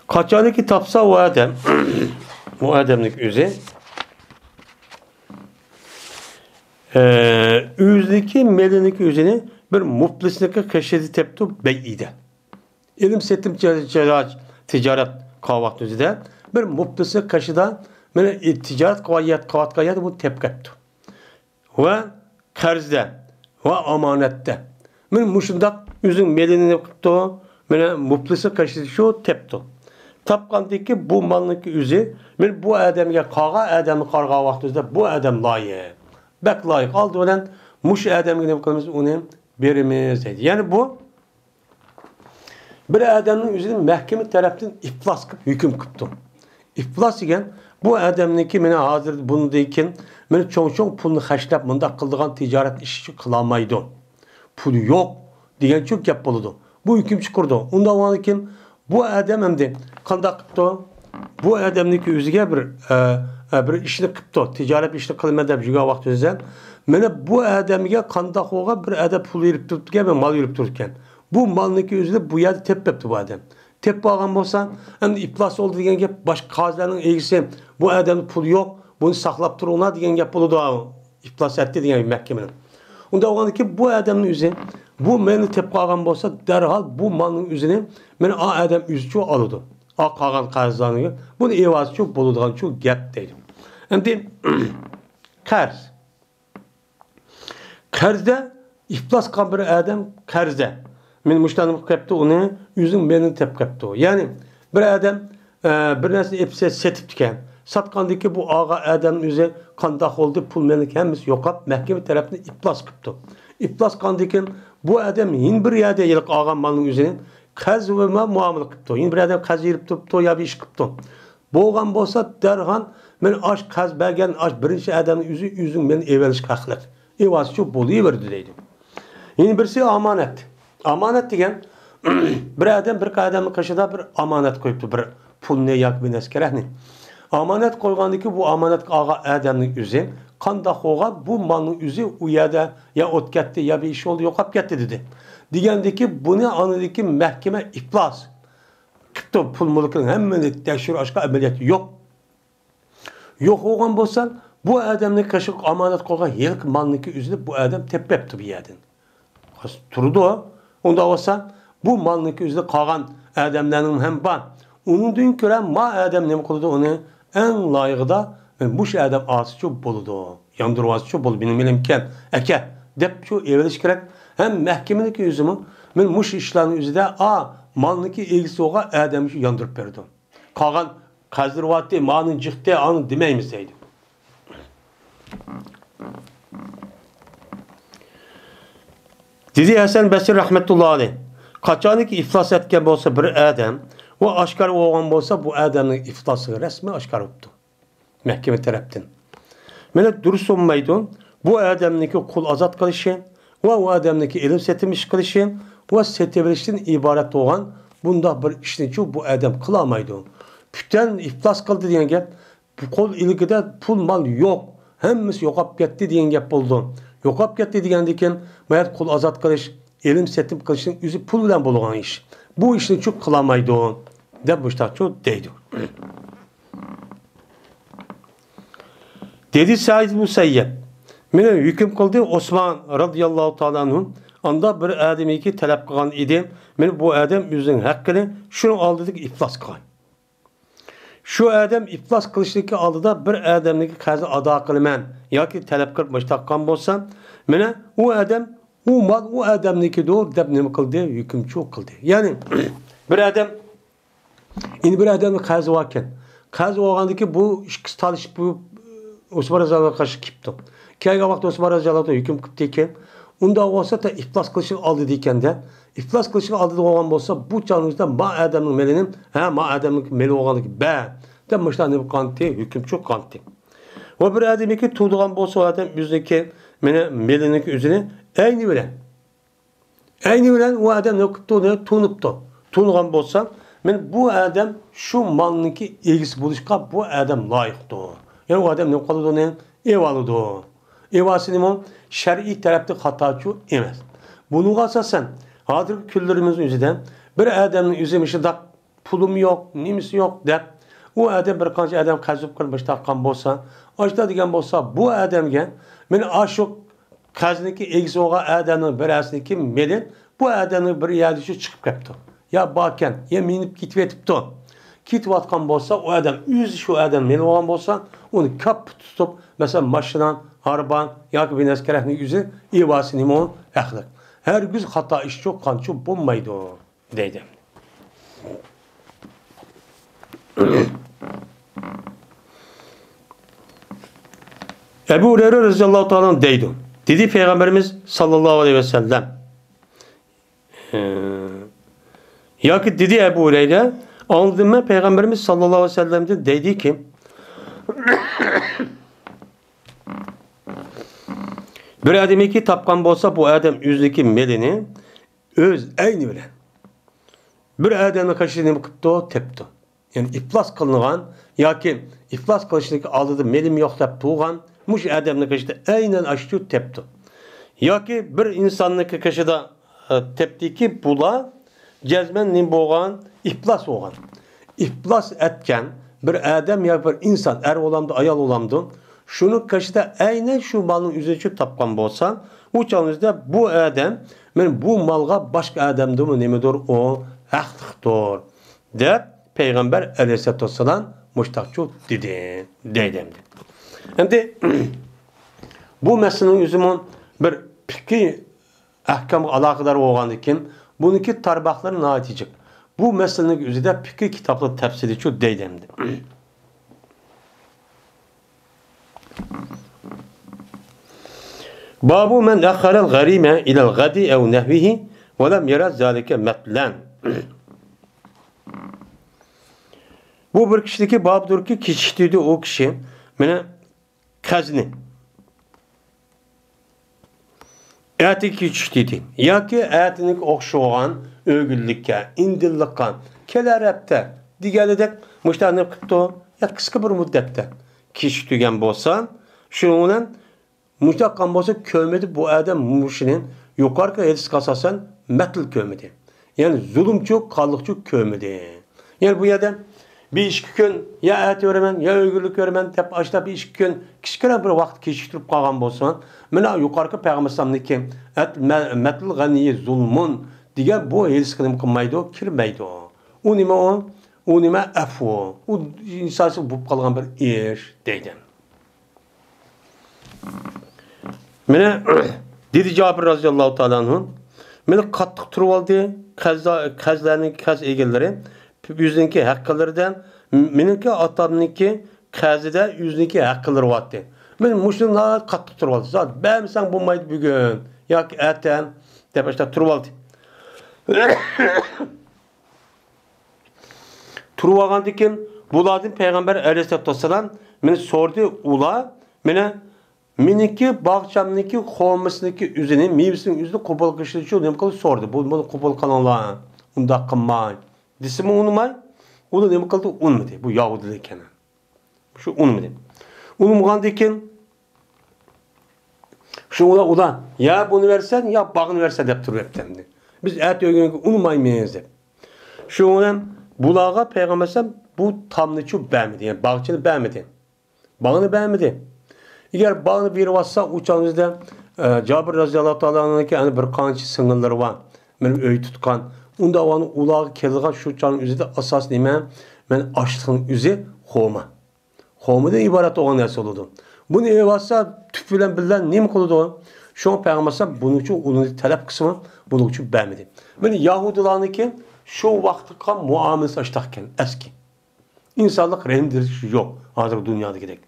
Kaçanı ki tapsa o adam o adamlık üzü üzdeki medeniki üzeni bir muflislik keşfedi teptu beyide. İlim setim ticaret kavat üzede bir muflislik keşfeda ticaret kavat bu tepkettu. Ve karzda ve amanette Men muşundak üzün melini qıptı. Mene muplisi qaşıdı şu tepti. Tapqandaki bu malniki üzü men bu adamga qağa adamni qarğa vaqtida bu adam loyiq. Bak loyiq oldi bilan mush adamga nima qilamiz uni berimiz deydi. Ya'ni bu bir adamning o'zini mahkama tarafdan iflos qilib hukm qilibdi. İflas degan bu adamniki meni hozir bundan keyin meni cho'ng pulni xashlab bunda qildigan tijorat ishi qila olmaydi. Pul yo'q degan cho'k gap bo'ladi. Bu hukm chiqirdi. Undan keyin bu adam endi qanday qilibdi? Bu adamniki o'ziga bir ishni qilibdi. Tijorat ishni qilma deb yurgan vaqtida mana bu adamga qanday qo'yga bir adam pul berib turibdi, bir mal berib turibdi. Bu malniki o'zida bu yerda tepibdi bu adam. Tep bağlan bolsa, hem de iflas oldu diyen gap başka kazlarının ilgisi bu adamın pulu yok, bunu saklap duruna diyen gap bulu da iflas etti diyen mahkemenin. Onda olandı ki bu adamın yüzü, bu meni tep bağlan bolsa derhal bu malın yüzünü meni a adam yüzü alıdı. A kalan kazlarını, bunu evazı çok buluduğun çok gap deydim. Hem de karz. Karzda iflas kan bir adam karzda. Men müştanım kaptı onu yüzün beni tep kaptı. Yani bir adam bir narsa epse setip diken. Satkandaki bu ağa adam yüzü kandak oldu pul menik hemiz yokap mahkeme tarafını iflas kaptı. İflas kandikin bu adam hin bir yerde yılık ağa malının yüzünü kaz ve muamele kaptı. Hin bir adam kaz yirip tuttu ya bir iş kaptı. Boğan bolsa derhan men aş kaz belgen aş birinci adamın yüzün beni evveliş kaklar. Evaz çok boluyu verdi deydim. Hin birisi amanet. Amanet degen bir adam bir adamın kaşıda bir amanet koyuptu bir pul ne yak bir neskerehni. Amanet koygandaki bu amanet ağa adamın yüzü kandak oğa bu malın yüzü uyada ya ot gitti ya bir iş oldu yokap gitti dedi. Digendeki bunu anladaki mahkeme iflas. Kıptı pul mulukun hemen tekşir aşka ameliyatı yok. Yok oğan bolsan bu adamın kaşık amanet koygan yılk malın yüzünü bu adam tepepti bir yerden. Turdu o. Onda olsa bu malniki üzerinde kalan adamların hem var. Onun dün gören ma adam ne kıldı onu en layığı da bu şey adam ağası çok boludu. Yandırvası çok bolu benim bilimken eke dep şu evveliş gerek hem mahkemedeki yüzümü ben muş işlerin üzerinde malniki ilgisi oğa adamı şu yandırıp verdi. Kalan kazdırvatı malın çıktı anı demeyimizdeydi. Dedi Hasan Basri rahmetullahi aleyh. Kaçaniki iflas etken olsa bir adam ve aşkar olan olsa bu adamın iflası resmi aşkar oldu. Mahkeme tarafından. Mene dürüst olmaydın. Bu adamınki kul azat kılışı ve o adamınki ilim setmiş kılışı ve setebilişten ibaret olan bunda bir işini çok bu adam kılamaydı. Bütün iflas kıldı diyen gel. Bu kul ilgide pul mal yok. Hemmisi yokap gitti diyen gel buldu. Yokap gitti diyendikken mayat kul azat kılış, ilim setim kılışın yüzü pul ile bulunan iş. Bu işini çok kılamaydı o. De bu işte çok deydi. Dedi Said Musayyep. Mene hüküm kıldı Osman radıyallahu ta'ala anhum. Anda bir ademi ki talep kılan idi. Mene bu adam yüzünün hakkını şunu aldı dedik iflas kılay. Şu adam iflas kılıştaki aldı da bir adamdaki kazı ada kılman. Ya ki talep kılmış takkan bolsa. Mene o adam o mal o adamdaki doğru deb nima kıldı? Hüküm çok kıldı. Yani bir adam bir adamın kazı varken kazı olgandaki bu ikisi talışıp bu Osman Razı'ya karşı kipti. Kayga vakti Osman Razı'ya hüküm kiptiyken onda olsa da iflas kılışını aldı diyken de iflas kılışını aldı da olan olsa bu canımızda ma adamın melinin ma adamın meli olgandaki demişler ne kanti hüküm çok kanti. O bir adamı ki tuğduğun olsa o adam yüzdeki melinin üzerine aynı bilen o adam ne kıptı tuğnuptu. Tuğduğun olsa bu adam şu malınki ilgisi buluşka bu adam layıktı. Yani o adam ne kalıdı ne? Evalıdı. Evası ne? Şer'i tarafta hataçı emez. Bunu asasen hazır küllerimizin yüzünden bir adamın yüzümişi da pulum yok, nimisi yok der. O adam bir kanca adam kazıp kılmış takkan bolsa, açta diyen bolsa bu adamga men aşık kazniki egisi oğa adamın birasındaki melin bu adamın bir yerdişi çıkıp kaptı. Ya baken ya minip gitvetipti. Kitvatkan bolsa o adam yüz şu adam meni olan bolsa onu kap tutup mesela maşınan, harban, ya ki bir neskerehni yüzü ivası limon ehlik. Her gün hata iş çok kançı bulmaydı o deydi. Ebu Hureyre radıyallahu ta'ala deydi. Dedi Peygamberimiz sallallahu aleyhi ve sellem. Ya ki dedi Ebu Hureyre, anladım ben Peygamberimiz sallallahu aleyhi ve sellem'de dedi ki bir adam iki tapkan bolsa bu adam yüzdeki melini öz aynı bilen. Bir adamın kaşını kıptı, tepti. Yani iflas kılınan, ya ki iflas kılışındaki aldığı melim yok dep tuğan, muş adamın kaşını aynen açtı, tepti. Ya ki bir insanın kaşıda tepti ki bula, cezmen nim boğan, iflas oğan. İflas etken bir adam ya bir insan, er olamdı, ayal olamdı, şunu kaşıda aynen şu malın üzerine tapkan bolsa, uçağınızda bu adam, ben bu malga başka adamdı mı nemidir o? Haktır. De Peygamber aleyhissalatü vesselam muştakçı dedi. Deydemdi. Şimdi bu meselenin yüzümün bir piki ahkam alakadar oğandı kim? Bununki tarbakları naitecek. Bu meselenin yüzüde piki kitaplı tefsiri şu deydemdi. Babu men akharel garime ilel gadi ev nehvihi ve lem yera zalike metlen. Bu bir kişideki babdır ki kişiydi o kişi mene kazni eti kişiydi ya ki etini okşoğan ögüllükke indillikkan kelerepte digeledek müştahını kıptı ya kıska bir müddette kişiydigen bolsa şununla müştakkan bolsa kömedi bu adam müşinin yukarıka elis kasasan metl kömedi yani zulümçü kallıkçı kömedi yani bu adam bir iş gün ya et öğremen ya ögürlük öğremen tep açta bir iş gün kişkine bir vakit kişiştirip kalgan bolsan mena yukarıki peygambersamniki et metl ganiye zulmun diye bu helsizlik kılmaydı kirmeydi o. O nime o? O nime efu. O insansı bu kalgan bir iş deydim. Mene dedi Cabir radıyallahu ta'ala anh'ın mene kattık turup aldı kazlarının kaz egelleri yüzünki hakkılardan menimki atamniki kazide yüzünki hakkıları vardı. Men muşunlar kattık turup aldı. Zaten ben sen bulmaydı bugün. Ya ki etten tepeste turup aldı. Turup algandı kim? Buladın Peygamber aleyhissalatü vesselam meni sordu ula meniki bahçamniki kovmasındaki üzerine meyvesinin yüzünü kopal kışlı şu ne kadar sordu. Bunu kopal kanallar. Unda kımay. Disimi unumay. O da ne kaldı unmadı. Bu Yahudiliyken. Şu unmadı. Unumgandıkken şu ula ya bunu versen ya bağını versen hep durup heptemdi. Biz et ögünü unumaymayız hep. Şu olan bulağa peygambersem bu tamlıçı beğenmedi. Yani bahçeni beğenmedi. Bağını beğenmedi. Eğer bağını bir varsa uçağınızda Cabir radıyallahu ta'ala'nın ki yani bir kançı sınırları var. Benim öy tutkan. Onda onu ulağı kelga şu çanın üzerinde asas neyme? Ben açlığın üzeri homa. Homa'dan ibaret olan neresi oldu. Bunu evasa tüpülen bilen ne mi koludu? Şu an peygamberse bunun için onun talep kısmı bunun için beğenmedi. Yani Yahudilerin ki şu vakti kan muamelesi açtakken eski. İnsanlık rehimdir yok. Hazır dünyada gidelim.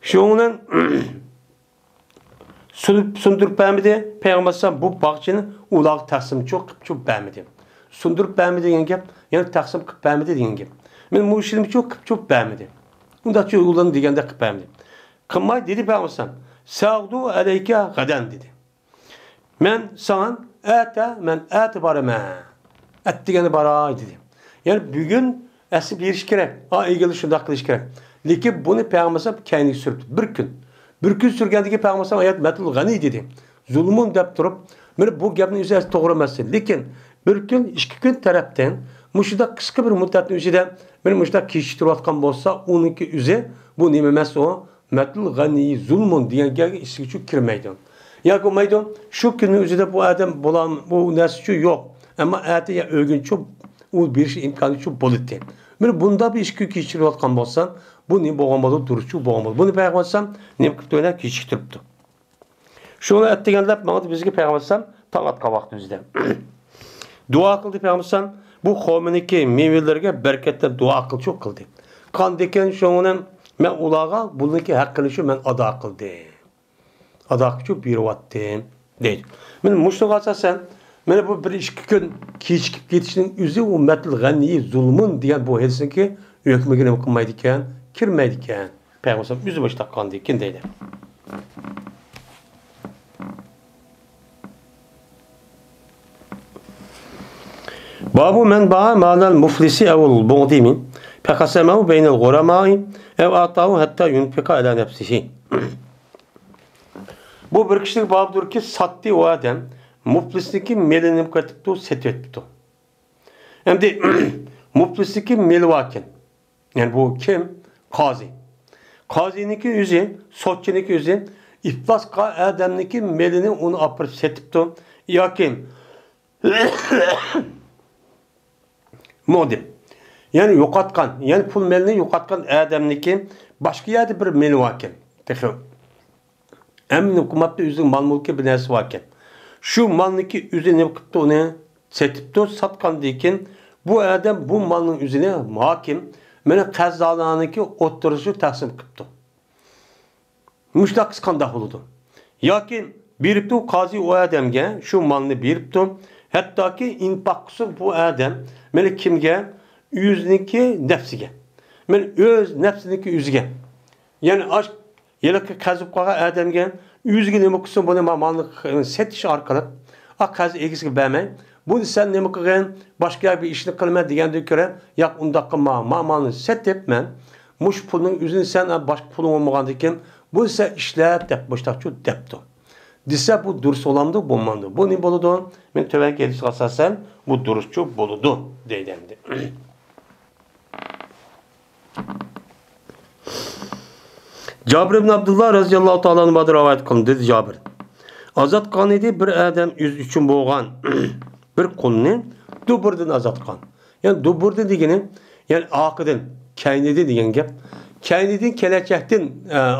Şu onun sundurup beğenmedi. Peygamberse bu bahçenin ulağı taksim çok beğenmedi. Sundurup beğenmedi diyen gep, yani taksim beğenmedi diyen gep. Ben bu işimi çok beğenmedi. Bunda çok ulanı digende beğenmedi. Kımmay dedi Peygamberse, sağdu aleyke gaden dedi. Men sana ete barama. Et digeni bara dedi. Yani bugün esip bir iş gerek. İlgili şundak iş gerek. Lakin bunu Peygamberse kendi sürdü. Bir gün sürgendeki Peygamberse ayet metul gani dedi. Zulmun dep durup, bu gapni üzerine doğru emas. Lakin bir gün, 2 gün taraftan muşida kısa bir müddetin üzerinde benim muşida kişitiriyotgan bolsa onunki üzeri bu nime emas o metul gani zulmun diyen gelgi işi kirmeydi. Ya komaydı şu günün üzerinde bu adam bulan bu nesçi yok. Ama ete ya ögün çok o bir şey imkanı çok bolutti. Bunda bir iş kişitiriyotgan bolsa bu ne boğamalı duruşu boğamalı. Bunu peygambersem ne kıptığına kişitiripti. Şunu ettigenler bana bizge peygambersem Tangatqa vaqtimizda. Dua qildi Peygamber bu qavminiki mevalarga barkatdan dua qildi. Qandekan şoňundan men ulaga buniki haqqını şu men ada qildim. Ada qilib beryaptim deydi. Men muşluğa asasan men bu bir iki gün kechikib ketishning o'zi ummatul g'aniy zulmun degan bu Helsinki hükmüne qilmaydi ekan, kirmaydi ekan. Peygamber o'zi bosh taqqandi ekan deydi. Babu men ba'a ma'nal muflisi evul buğdimin fekasemahu beynel guramai ev atahu hatta yunfika ala nefsihi. Bu bir kişilik babdır ki sattı o adam muflisliki melinim katıptı, setvetpti. Hem de muflisliki meli vaken. Yani bu kim? Kazi. Kaziniki yüzü, sotçiniki yüzü iflas adamniki melini onu apırıp setipti. Ya kim? Modim. Yani yo'qotgan, yani pul melini yo'qotgan adamniki başka yerde bir meli vaken. Emin hukumatda o'zining mal mulki bir narsa vaken. Şu malniki üzerine qilibdi uni setibdi, satgandan keyin bu adam bu malning üzerine hakim mana qazolaniki o'ttirishi taqsim qilibdi. Mushtaq qanday bo'ladi? Yoki beribdi qozi o adamga shu malni beribdi, hattoki infaq qilsa bu adam mana kimga? O'ziniki nafsiga. Men o'z nafsiniki o'ziga. Yani aşk yelakka qazib qolgan adamga o'ziga nima qilsin buni malni setish orqali qaz egisiga bermay, buni sen nima qilgan, boshqa bir ishni qilma deganda ko'ra, yo'q undaq qilma, malni setib men mush pulning o'zini sen boshqa puling olmagandan keyin bu sen ishlab deb boshqacha debdi. Desa bu durus olamdı, bo'lmadi. Bu ne bo'ladi? Men tövenki edish asosan bu duruschu bo'ladi deydi endi. Cabir ibn Abdullah raziyallahu ta'ala anhu rivayet qildi, dedi Cabir. Azat qilgan edi bir adam o'z uchun bo'lgan bir qulni duburdan azat qilgan. Yani duburda degani, yani oqidan, kaynidi degan gap. Kaynidin kelajakdan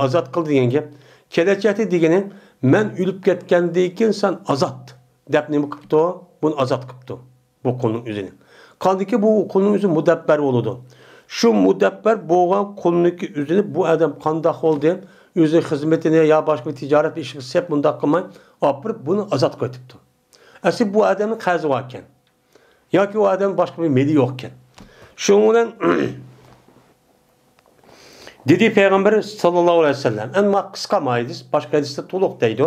azat qildi degan gap. Kelajakda degani men o'lib ketgandan keyin sen azat deb nima qilibdi? Buni azat qilibdi. Bu qulning o'zini. Qandiki bu qulning o'zi mudabbar bo'ladi. Şu mudabbar bo'lgan qulniki o'zini bu adam qanday oldi? O'zi xizmatini ya boshqa tijorat ishi qilib bunda qilmay, opirib buni azat qilibdi. Asli bu adamning qazi bor ekan. Yoki u adam boshqa bir meli yo'q ekan. Shundan dedi Peygamber sallallahu aleyhi ve sellem. Ama kıska hadis, başka hadiste to'liq deydi.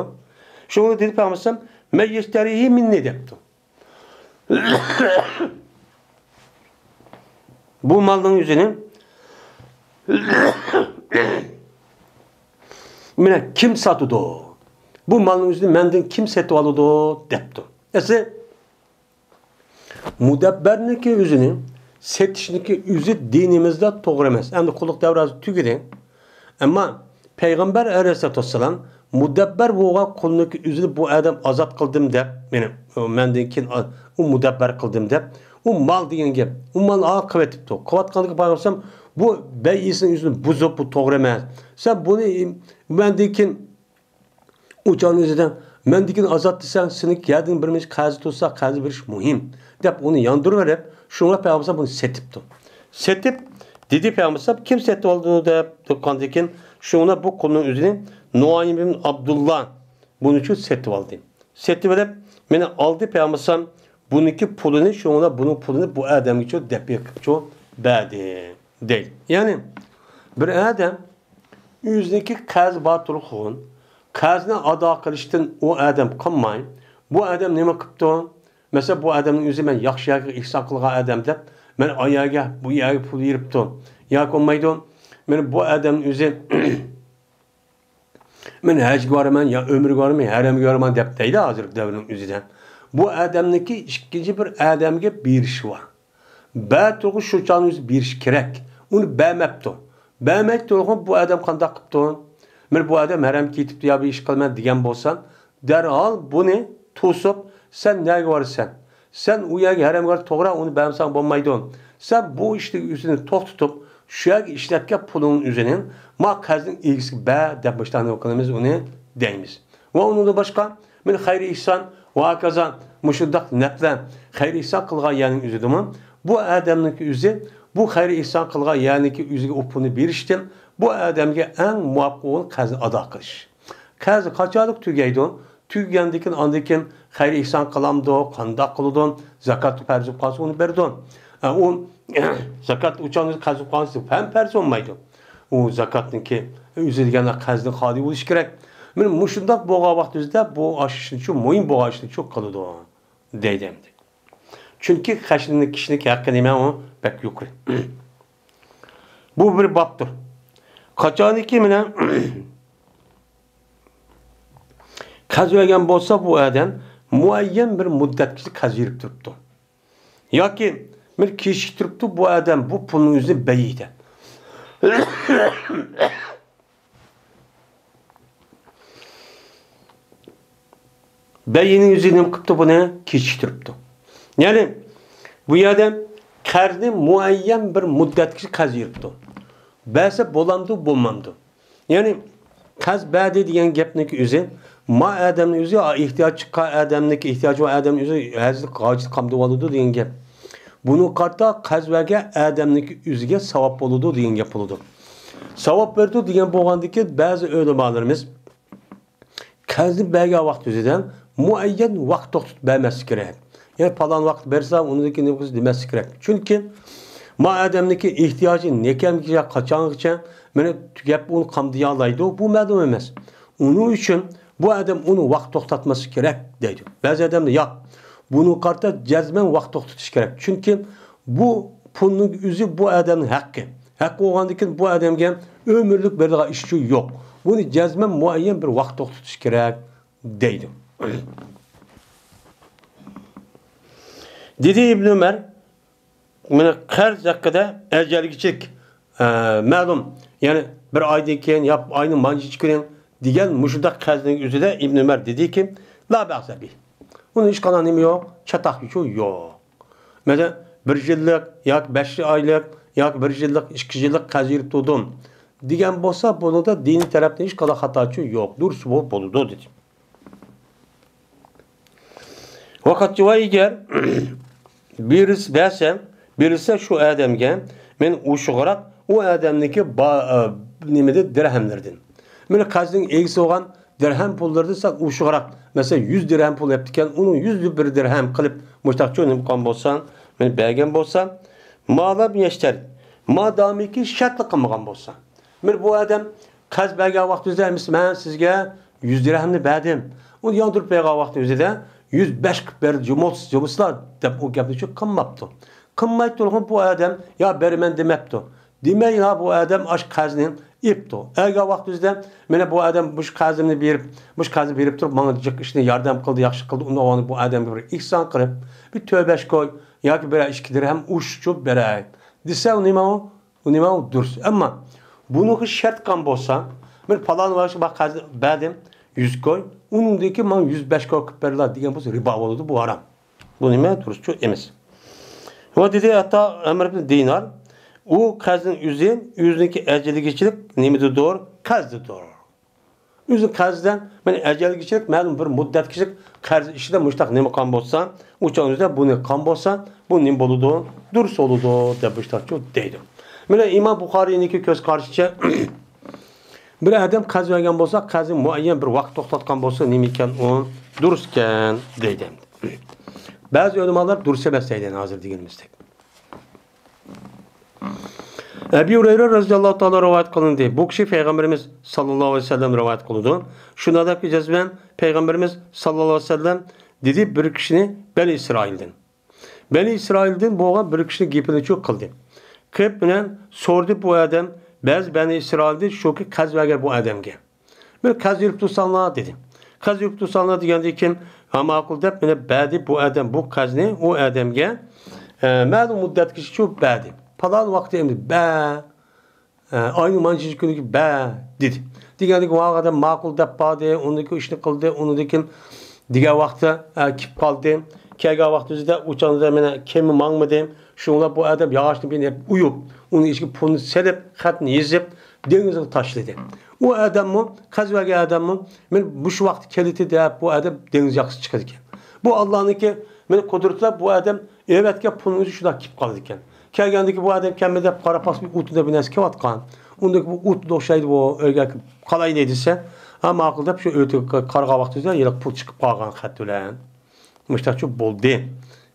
Şunu dedi Peygamber "Men yeshtarihi minni" debdi. Bu malın yüzünü mene kim satıdı? Bu malın yüzünü menden kim setip alıdı debdi. Ese mudabberniki yüzünü setişniki yüzü dinimizde doğru emas. Endi kulluk devrası tügedi. Ama Peygamber aleyhissalatu vesselam mudabber bo'lgan qulniki yüzünü bu adam azat qildim deb, menden keyin u mudabber qildim deb, u mal degan gap. U mal qilib etibdi. Qilayotganligi bayarsam bu beyisinin yüzünü buzib bu to'g'ri emas. Sen bunu menden keyin u jon o'zidan menden keyin azat desang, seni yadin birimiz qazi tutsa, qazi berish muhim deb onu yandırıverib, şuna Peygamber bunu setipdi. Setip dedi Peygamber kim setip oldu deb to'qqandan keyin şuna bu qulning o'zini Nuaym ibn Abdullah bunu için setip oldu. Setip edip meni aldı Peygamber buniki pulunu şuna bunun pulunu bu adam için deb qilibdi berdi deydi. Yani bir adam o'ziniki qarz bor turib, qarzni ado qilishdan o adam qilmay, bu adam nima qilibdi? Mesela bu adamın özü ben yaxşı ihsan qilgan adam deb, men ayaga bu yaga pul yiribdi. Ya olmaydi. Men bu adamın özü men haj boraman ya ömür boraman, haram boraman deb deydi hozir davrning o'zidan. Bu adamniki ikkinchi bir adamga berish var. Ba turg'i shu chon o'zi berish kerak. Uni bermabdi. Bermay turg'i bu adam qanday qilibdi? Men bu adam haram ketibdi ya bir ish qilman degan bo'lsan, darhol buni to'sib sen nega varsan? Sen u yerga haramga to'g'ri uni bermasang bo'lmaydi. Sen bu ishni o'zini to'xtatib, shu yerga ishlatgan pulning o'zini ma qazning egisiga ba deb boshlanib qilamiz uni deymiz. Va undan boshqa men xayri ihson va kazan muşundaq naflan xayr ihson qilgan yani üzüdümü. Bu adamning yüzü bu xayr ihson qilgan yani ki yüzüge upunu berishdan bu adamga eng muvaffaq qazni ado qilish. Qazi qachonlik tugaydi? Tugandikin andikin xayr ihson qilamdi, qandoq qildi? Zakat farz qolsa uni berdi. U zakat uchun qazi qolsa ham farz olmaydi. U zakatniki üzülgənə qazni xali bo'lish kerak. Men mushundaq bo'lgan vaqtimizda bu ashishni uchun muhim bo'lgan ishni çok qiladi deydi. Chunki qashni kishining haqqi nima u pek yuqori. Bu bir bobdir. Qachoniki bilan qazvagan bo'lsa bu adam muayyan bir muddatga qazirib turibdi. Yoki bir kechik turibdi bu adam bu pulning o'zini bayiydi. Beyinin yüzünü kıptı bunu keçiştiripti. Yani bu yerde qarzni muayyan bir muddatga qaziribdi. Ba'zi bo'lamdi, bo'lmamdi. Yani qaz ba'di degan gapniki o'zi ma adamning o'zi ehtiyoj chiqqan adamniki ehtiyoji va adamning o'zi hazil qojiz qamdib oladi degan gap. Buni qarta qazvaga adamniki o'ziga savob bo'ladi degan gap bo'ladi. Savob berdi degan bo'lgandiki ba'zi ulamolarimiz qazni bergan vaqt o'zidan muayyan vaqt to'xtatib bermasi kerak. Yani falan vaqt bersa uniki nima qilish demasi kerak. Chunki ma adamniki ehtiyoji nekamga qachongacha meni gap uni qamdiya oladi. Bu ma'lum emas. Uning uchun bu adam uni vaqt to'xtatması kerak deydi. Ba'zi odamlar yo'q. Buni qarta jazman vaqt to'xtatish kerak. Chunki bu pulning o'zi bu adamning haqqi. Haqqi bo'lgandan bu adamga ömürlük beradigan ish yo'q. Buni jazman muayyan bir vaqt to'xtatish kerak deydi. Dedi İbn Ömer, mana qarz haqida ajalgichik ma'lum, ya'ni bir oydan keyin yo oyning manjichi kuni degan mushunda qarzning o'zida İbn Ömer dediki, la ba'sa bi. Uni hech qanday nima yo'q, chataq yo'q. Mana 1 yillik yoki 5 oylik yoki 1 yillik, 2 yillik qarz yirib turdim degan bo'lsa, bunda diniy tarafdan hech qanday xatochi yo'q. Durust bo'ladi dedi. Vaqatchi va eğer birisi şu adamga men o'shig'roq u adamniki nimada dirhamlardan. Mana qarzning egisi bo'lgan dirham pullarni sak o'shig'roq, mesela 100 dirham pul yaptikan, uni 101 dirham qilib mushtaqchi qilgan bo'lsam, men bergan bo'lsam, ma'lum yashtar. Madamiki shartli qilmagan bo'lsa. Men bu adam qarz bergan vaqtida men sizga 100 dirhamni berdim. Uni yondirib bergan vaqtida 105 bir cumhurlar deb o gapni çok qilmabdi. Qilmay turgan bu adam ya bermen demabdi. Demay ya bu adam aş qazni ipdi. Agar vaqtida mena bu adam bu qazni berib turib menga ishni yordam qildi, yaxshi qildi. Uni bu adamga bir ihson qilib, bir tövbeş qo'y yoki bir 2 dirham ushchib beray. Desa nima u durust. Ammo buni shart qilgan bo'lsa, men falon vaqt qazni berdim 100 qo'y. Unundaki man 105 kalkıp verirler diyen bu riba oldu bu haram. Bu nime duruşçu emes. O dedi hatta Ömer ibn Dinar o kazın yüzündeki eceli geçirip nimidi doğru kazdı doğru. Yüzün kazdan ben eceli geçirip malum bir müddet geçirip kaz işinde müştak nime kan bolsa uçağın yüzünde bunu kan bolsa bu nim boludu durus oludu de müştakçı deydi. Böyle İmam Bukhari'ninki göz karşıça bir adam qaz vergan bo'lsa, qazi muayyan bir vaqt to'xtatgan bo'lsa, nima ekan u durustkan deydi. Ba'zi ulamolar durust emas deydi hozir deganimizdek. Ebu Hurayra roziyallohu taolo rivoyat qilindi. Bu kishi payg'ambarimiz sallallohu alayhi vasallam rivoyat qildi. Shunadaki jazman payg'ambarimiz sallallohu alayhi vasallam dedi bir kishini Bani Isroildan bo'lgan bir kishini gapini cho'q qildi. Qilib bilan so'rdi bu odam Ba'zi Bani İsrail'de şoki qaz vergan bu adamga. Men qaz yurib tursanlar dedi. Qaz yurib tursanlar deganda kim ma'qul deb meni ba'di bu adam bu qazni u adamga ma'lum muddatga shu ba'di. Falan vaqti endi ayni manjichi kuniga dedi. Deganda u adam ma'qul deb ba'di uniki ishni qildi, unikin degan vaqtda kip qoldi. Kelgan vaqtimizda uçanızda meni kimi mangmidim. Şunlar bu adam yağışını binip uyup, onun içki pulunu serip, xatını yazıp, denizge taşladı. O adam mı, qaz vergan adam mı, men bu şu vaqt keliti de bu adam deniz yaxşı çıkadı ki. Bu Allah'ınki meni kudretler bu adam evetke pulunuzu şuna kip kaldı iken. Kelgendeki bu adam kendine para pas bir utuda bir neske vatkan. Ondaki bu ut doşaydı bu örgek kalay neydiyse ama akılda şu ötü karga vaktizde yelek pul çıkıp kalgan xatülen. Müştakçı boldu.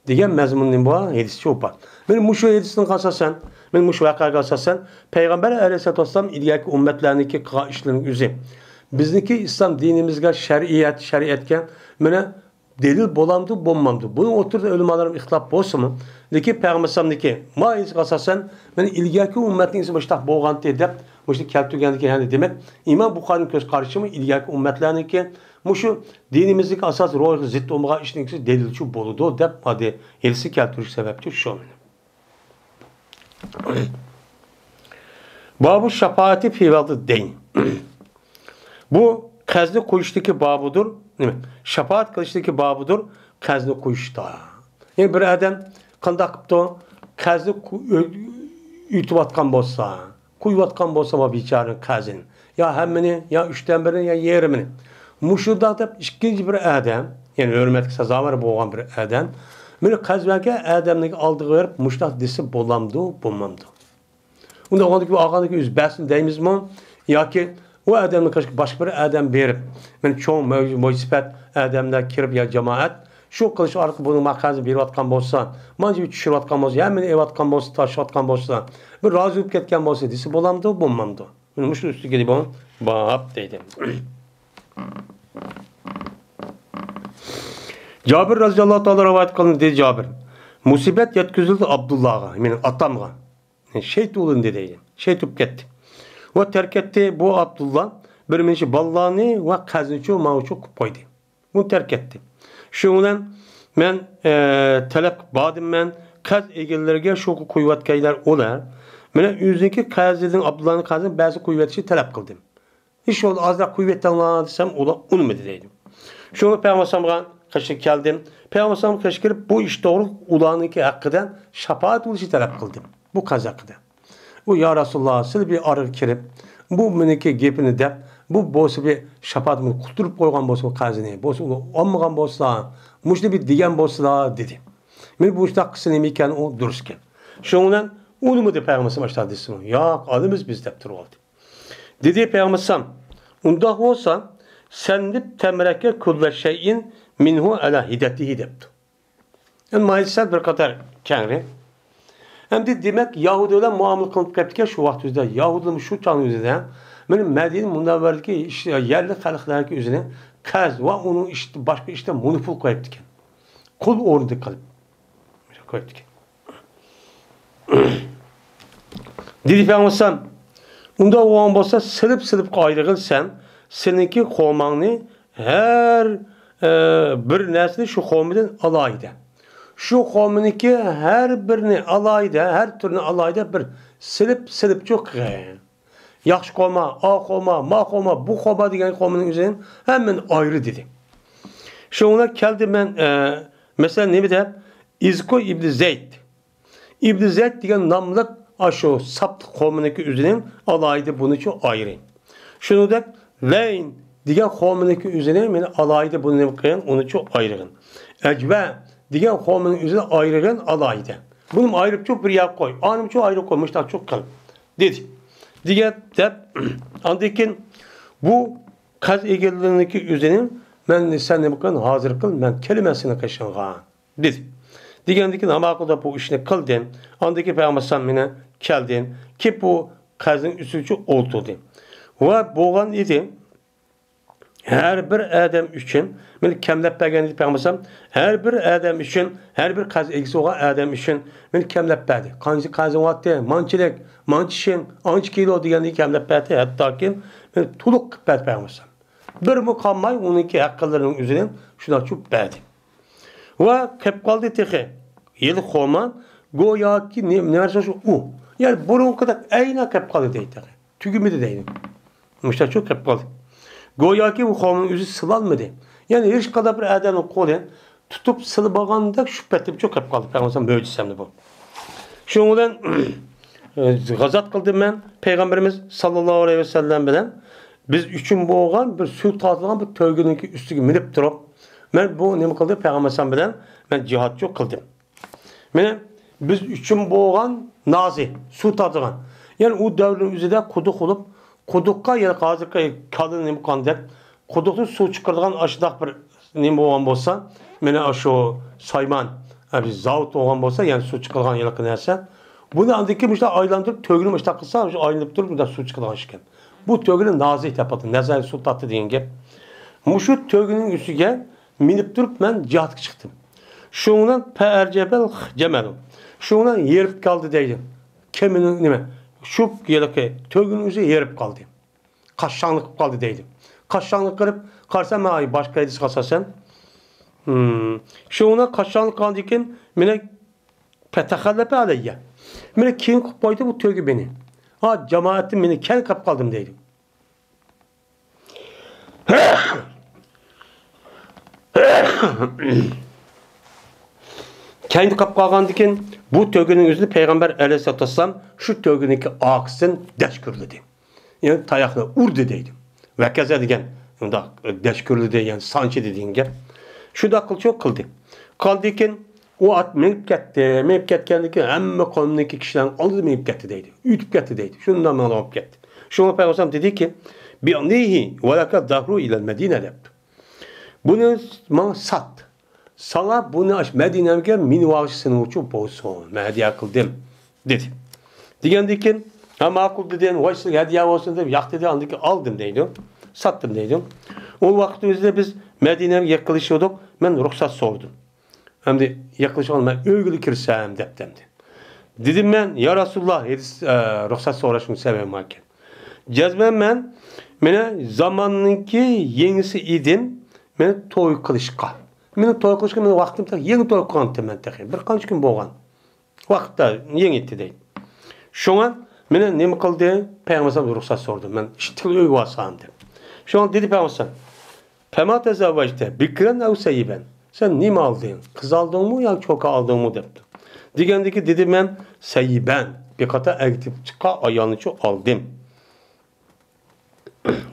Digen mezmunun bu hedisi çok var. Benim muşu hedisini kalsasan, benim muşu vakaya kalsasan, Peygamber Aleyhisselatü Vesselam ilgili ümmetleriniki işlerin üzü. Bizdeki İslam dinimizde şeriatken mene delil bolamdı, bommamdı. Bunun oturdu ölümalarım ihtilaf bolsa mı? Deki Peygamber'deki maiz kasasen men ilgaki ümmetin ise başta boğantı edip başta keltügendeki yani demek İmam Bukhari'nin göz karışımı ilgaki ümmetlerinki muşu dinimizdeki asas ruh zıt olmağa işinki delilçi boludu dep hadi elsi keltürük sebepçi şu. Babu şefaati fi vadı deyn. Bu kazni koyuştaki babudur. Değil mi? Şefaat kılıştaki babudur. Kazni koyuşta. Yani bir adam kandakıptı kazni ütüvatkan bolsa, kuyuvatkan bolsa ma biçarın kazin. Ya hemmini, ya üçten birini, ya yerimini. Muşurda da ikinci bir adam, yani hürmetli sazavar boğan bir adam, bunu kazveke adamlık aldığı verip muştak disi bolamdı, bulmamdı. Onda ondaki ağandaki üzbəsini deyimiz mi? Ya ki o adamın başka bir adam verip, ben çoğun mucibet adamda kirip ya cemaat, şu kılıç artık bunun makazı bir vatkan bolsa, mancı bir çüşür vatkan bolsa, hemen ev vatkan bolsa, taş vatkan bolsa, bir razı olup ketken bolsa, disi bolamdı, bulmamdı. Bunu muşlu üstü gelip onu, bab deydim. Cabir radıyallahu ta'ala rivayet kılın dedi Cabir. Musibet yetkizildi Abdullah'a, yani atamğa. Yani şehit olun dediydim. Şehit olup gitti. Ve terk etti bu Abdullah bir menşi ballani ve kazniço mağuço koydu. Bunu terk etti. Şundan men talep badım men kaz egellerge şoku kuyvatkaylar olar. Mene yüzdeki kazidin Abdullah'ın kazini bazı kuyvetçi talep kıldım. Hiç oldu azra kuvvetten Allah'a desem onu mu dediydim. Şunu Peygamber'e kaçık geldim. Peygamber'e kaçık gelip bu iş doğru ulağınınki hakkıdan şefaat oluşu talep kıldım. Bu kaz hakkıda. Bu ya Resulullah siz bir arı kirip bu meneki gepini de bu bosu bir şefaatini kulturup koygan bosu kazini. Bosu olmagan bosu muşta bir digen bosu dedi. Men bu işte kısını miken o dururken. Şundan onu mu de Peygamber'e başladı desin. Ya adımız biz dep duruldu. Dedi Peygamber'e unda olsa sendip temreke kulle şeyin minhu ala hidetihi depti. Yani maalesef bir kadar kenri. Hem de demek Yahudiler muamele kılıp kaptıkken şu vakti üzere Yahudiler şu çağın üzere benim Medine Munavver'deki işte yerli halklardaki üzerine kaz ve onun işte başka işte monopol koyuptıkken. Kul orada kalıp koyuptıkken. Dedi Peygamber unda o an bolsa sılıp ayrılsan seninki kovmanı her bir nesli şu kovmiden alaydı. Şu kovminiki her birini alaydı, her türünü alaydı bir silip çok yaxşı kovma, a kovma, ma kovma, bu kovma diyen kovminin üzerine hemen ayrı dedi. Şuna geldi ben mesela ne bileyim İzko İbn Zeyd. İbn Zeyd diyen namlık aşo saptı kovminiki üzerine alaydı bunu çok ayrı. Şunu da Leyn diyen kovminiki üzerine beni alaydı bunu ne koyan onu çok ayrı. Ecve diyen kovminin üzerine ayrılan alaydı. Bunun ayrıp çok bir yer koy. Anım çok ayrı koymuşlar çok kalıp. Dedi. Diğer de andikin bu kaz egelerindeki üzerine ben sen ne bakın hazır kıl ben kelimesine kaşınğa. Dedi. Diğerindeki namakılda bu işini kıldım. Andaki Peygamber Samine geldim. Ki bu kazın üstücü oldu. Ve boğan idi. Her bir adam için, ben kemlep bəgəndi Peygamber her bir adam için, her bir kaz egisi olan adam için, ben kemlep bədi. Kancı kazın vaxtı, mançilik, mançişin, anç kilo diyendi kemlep bədi. Hatta ki, ben tuluk bədi Peygamber. Bir mukammay, onunki hakkılarının üzerine şuna çok bədi. Ve kep kaldı texe, yıl xoman, goya ki ne varsa şu o. Yani bunun kadar ayna kep kaldı deydi. Tügümü de deydi. Müşter çok kep kaldı. Goya ki bu kavmin yüzü sılanmadı. Yani hiç kadar bir adamın kolun tutup sılbağanda şüphetli çok hep kaldı. Peygamber'in möcüsemdi bu. Şundan gazat kıldım ben. Peygamberimiz sallallahu aleyhi ve sellem bilen biz üçün boğan bir su tatılan bir tövgünün üstüne minip durup Men bu nima qildim? Payg'ambar bilan men cihatçı qildim. Mene biz üçün boğan nazi, su tadıgan. Yani o devrin üzerinde kuduk olup, kudukka yani hazırki kadın nima qandak, kudukta su çıkardıgan aşıdak bir nima boğan bolsa, mene aşo sayman, yani zavut boğan bolsa, yani su çıkardıgan yalakı neyse, bunu andaki işte aylandırıp tögünü işte kılsa, aylanıp durup burada su çıkardıgan şiken. Bu tögünü nazi yapatı, nezai su tatlı deyin gep. Muşu tögünün üstüge minip durup ben cihatı çıktım. Şundan percebel cemelu. Şundan yerip kaldı deydim. Keminin nime? Şu yelake tögünün üzeri yerip kaldı. Kaşşanlık kaldı deydim. Kaşşanlık kırıp karsam ay başka edis kasasen. Şundan kaşşanlık kaldı iken mene petehallepe aleyye. Mene kim koydu bu tögü beni. Ha cemaatim beni kel kap kaldım deydim. Kendi kapqalğandikin bu tögünün üzünü Peygamber Aleyhisselatü Vesselam şu tögününki ağzını deşkürledi. Yani tayakla urdu deydim. Ve keza degen deşkürledi yani sançı dediğin gel. Şu da akıl çok kıldı. Kaldikin o at menip gitti. Menip gitkendikin emme konumdaki kişilerin aldı menip gitti deydi. Ütüp gitti deydi. Şundan bana alıp gitti. Şuna Peygamber dedi ki bi annehi ve laka dahru ilel Medine depti. Bunu bana sat. Sana bunu aç Medine'ye minvağışısını uçup olsun. Ben hediye kıldım. Dedi. Digendikin ama akıl dedin. Vaysı hediye olsun dedim. Yak dedi. Andaki aldım deydim. Sattım deydim. O vaktimizde biz Medine'ye yaklaşıyorduk. Ben ruhsat sordum. Hem de yaklaşıyordum. Ben övgülü kirsem deptemdi. Dedim ben ya Resulullah ruhsat soruşunu sevmem hakem. Cezmem ben zamanınki yenisi idim. Ben toy kılışka. Benim toy kılışka benim vaktim tak yeni toy kılantım ben tak. Bir kaç gün boğan. Vakta yeni etti değil. Şu an bana ne mi kıldı? Peygamber'e ruhsat sordum. Ben işte öyle vasam dedim. Şu an dedi Peygamber. Fema tezavvacte bikren ev seyyiben. Sen ne mi aldın? Kız aldın mı ya çok aldın mı dedi. Digendeki dedi ben seyyiben. Bir kata ertip çıka ayağını çok aldım.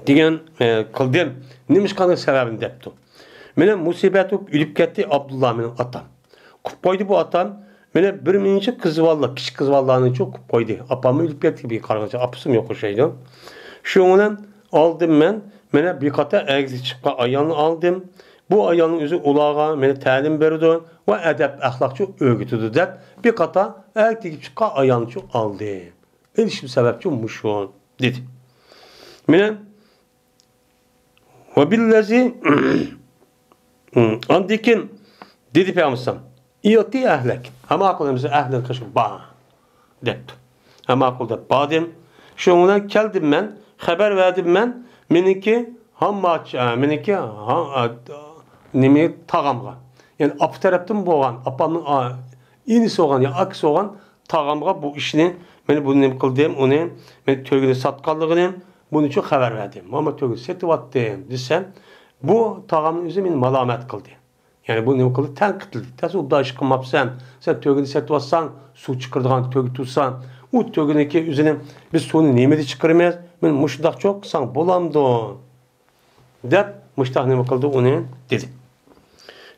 Digen kıldım. Neymiş kanı sebebini depti. Mene musibeti ülüp gitti Abdullah benim atam. Kup koydu bu atam. Mene bir minci kızı valla, kişi kızı vallahını çok kup koydu. Apamı ülüp gitti bir karınca. Apısım yok o şeydi. Şundan aldım ben. Mene bir kata ertip çıka ayağını aldım. Bu ayağının yüzü ulağa mene talim verdi. Ve edep ahlakçı örgütüdü de. Bir kata ertip çıka ayağını çok aldım. Elişim sebepçi muşun dedi. Mene ve billezi andikin dedi Peygamber İyoti ehlek. Ama aklımızı ehlen kaşık bağ depti. Ama aklımda bağdım. Şundan geldim ben. Haber verdim ben. Meniki hammaç, meniki nemi tağamga. Yani apı taraftan boğan, apamın inisi olan ya aksi olan tağamga bu işini ben bunu ne kıldım onu ben tögünü satkallığını bunu çok haber verdim. Ama tögünü setivattım desem bu tağamın üzerine beni malamet kıldı. Yani bu ne kıldı? Tenkit kıldı. Nasıl da işkım yapsan, sen tögünü setivatsan, su çıkırdığın tögü tutsan, o tögüneki üzerine biz suyunu nimeti çıkarmayız. Ben muşdak çok san bulamdım. Dep muşdak ne kıldı onu dedi.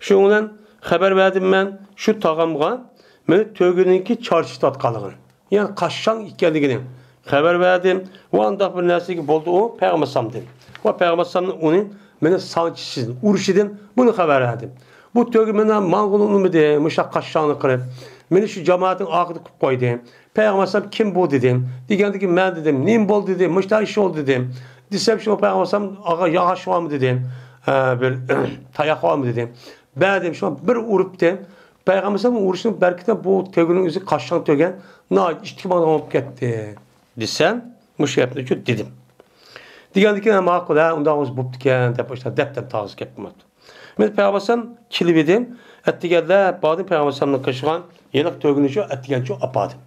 Şundan haber verdim ben şu tağamga ben tögüneki çarşı tatkalığını. Yani kaşşan ikkeligini haber verdim. O anda bir nersi ki oldu o Peygamber dedim. O Peygamber onu bana sançısın, urşidin bunu haber verdim. Bu tögü bana mağulunu mu diye muşak kaşşanı kırıp beni şu cemaatin akıdı koydu. Peygamber kim bu dedim. Diyendi ki ben dedim. Neyim bol dedim. Muştak iş oldu dedim. Desem şu Peygamber ağa yağış var mı dedim. Bir tayak var mı dedim. Ben dedim şu an bir urup dedim. Peygamber'in uğraşının belki bu tögünün yüzü kaşşan tögen. Na içtimadan olup gitti. Desem muşak yaptı dedim. Diyendi ki ama akıda ondan uz buptu ken dep işte depten tağız yapmadı. Ben Peygamber'in kilibedim. Ettigelde badım Peygamber'in kaşıgan yenak tögünü şu ettigen çok apadım.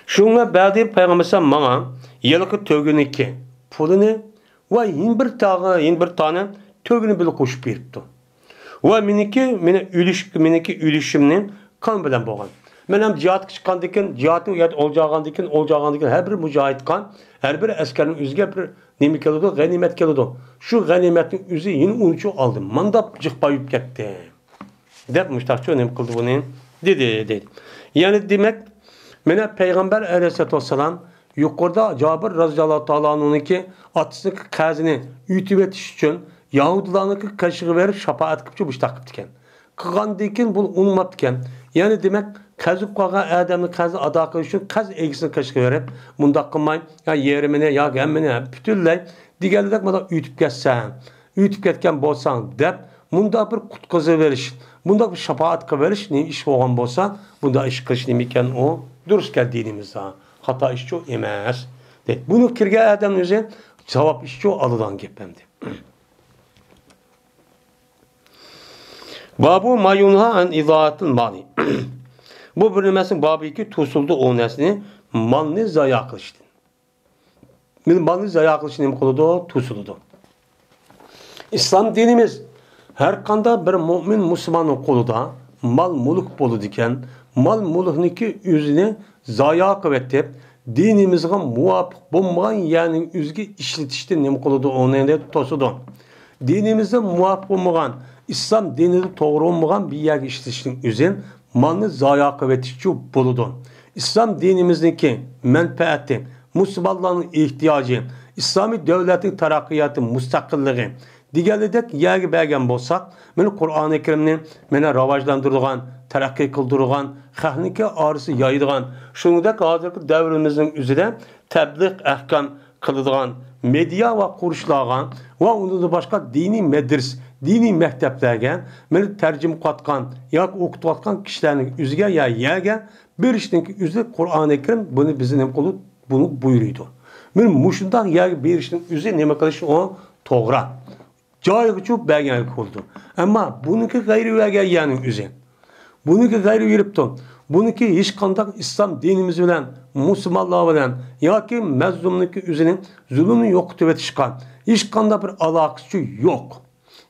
Şunla ba'di Peygamber bana yenak tögüneki pulunu ve yin bir tane tögünü bile koşup beripti. Ve meniki ülüşümnin kan bilen boğan. Men hem cihat çıkandikin, cihatın uyat olacağındikin her bir mücahit kan, her bir askerin üzge bir nemi keludi, ganimet keludi. Şu ganimetin üzü yine unucu aldım. Manda cıkbayıp gitti. Dep müştakçı önem kıldı bunu. Dedi. Yani demek, mene Peygamber aleyhissalatü vesselam yukarıda Cabir radıyallahu ta'ala anh'unki atısının kazini ütüp etiş için Yahudilar'ın kaşığı verip şapaat kıpçı müştak kıptıken. Kıgandikin bunu unutmadıken. Yani demek kazıp kalan adamın kazı ada kılış için kaz egisini kaşığı verip bunda kılmayın ya yerimine ya gemmine bütünley diğerlerek bana ütüp geçsen ütüp ketken bolsan dep bunda bir kutkazı veriş bunda bir şapaat veriş ne iş olan bolsa bunda iş kılış nemiken o dürüst gel dinimizde hata iş çok emez. Bunu kirge adamın üzerine cevap iş çok alıdan gepemdi. Babu mayunha an izaatil mali. Bu bölümün babı 2 tusuldu o nesni malını zayi kılıştı. Malını zayi kılıştı ne koludu? Tusuldu. İslam dinimiz her kanda bir mümin Müslümanın koluda mal muluk bolu diken mal mulukniki yüzünü zayi kıvetip dinimizge muvafık bulmayan yani üzgü işletişti ne koludu o nesni tosudu. Dinimizde muvafık bulmayan İslam dinini doğru olmayan bir yer işletişinin üzerine malını zayi kıvetişçi buludu. İslam dinimizdeki menfaati, Müslümanların ihtiyacı, İslami devletin terakkiyatı, müstakilliği, diğerledek yer bergen bolsak, meni Kur'an-ı Kerim'ni meni ravajlandırılan, terakki kıldırılan, hahniki ağrısı yayılan, şunudaki hazırki devrimizin üzerine tebliğ ahkam kılıdığan, medya ve kuruşlagan ve onun başka dini medres, dini mekteplerge meni tercüme katkan, yak okutkan kişilerin üzge ya yerge bir işinki üzü Kur'an-ı Kerim bunu bizim kolu bunu buyuruyordu. Men muşundan yer bir işin üzü neme kılışı o toğra. Cayı çok belgen oldu. Ama bununki gayri verge yani üzü. Bununki gayri veripton. Bununki hiç kandak İslam dinimiz bilen, Müslümanlar bilen, ya ki mezlumluki üzerinin zulümü yok tüvet çıkan, hiç kandak bir alakası yok.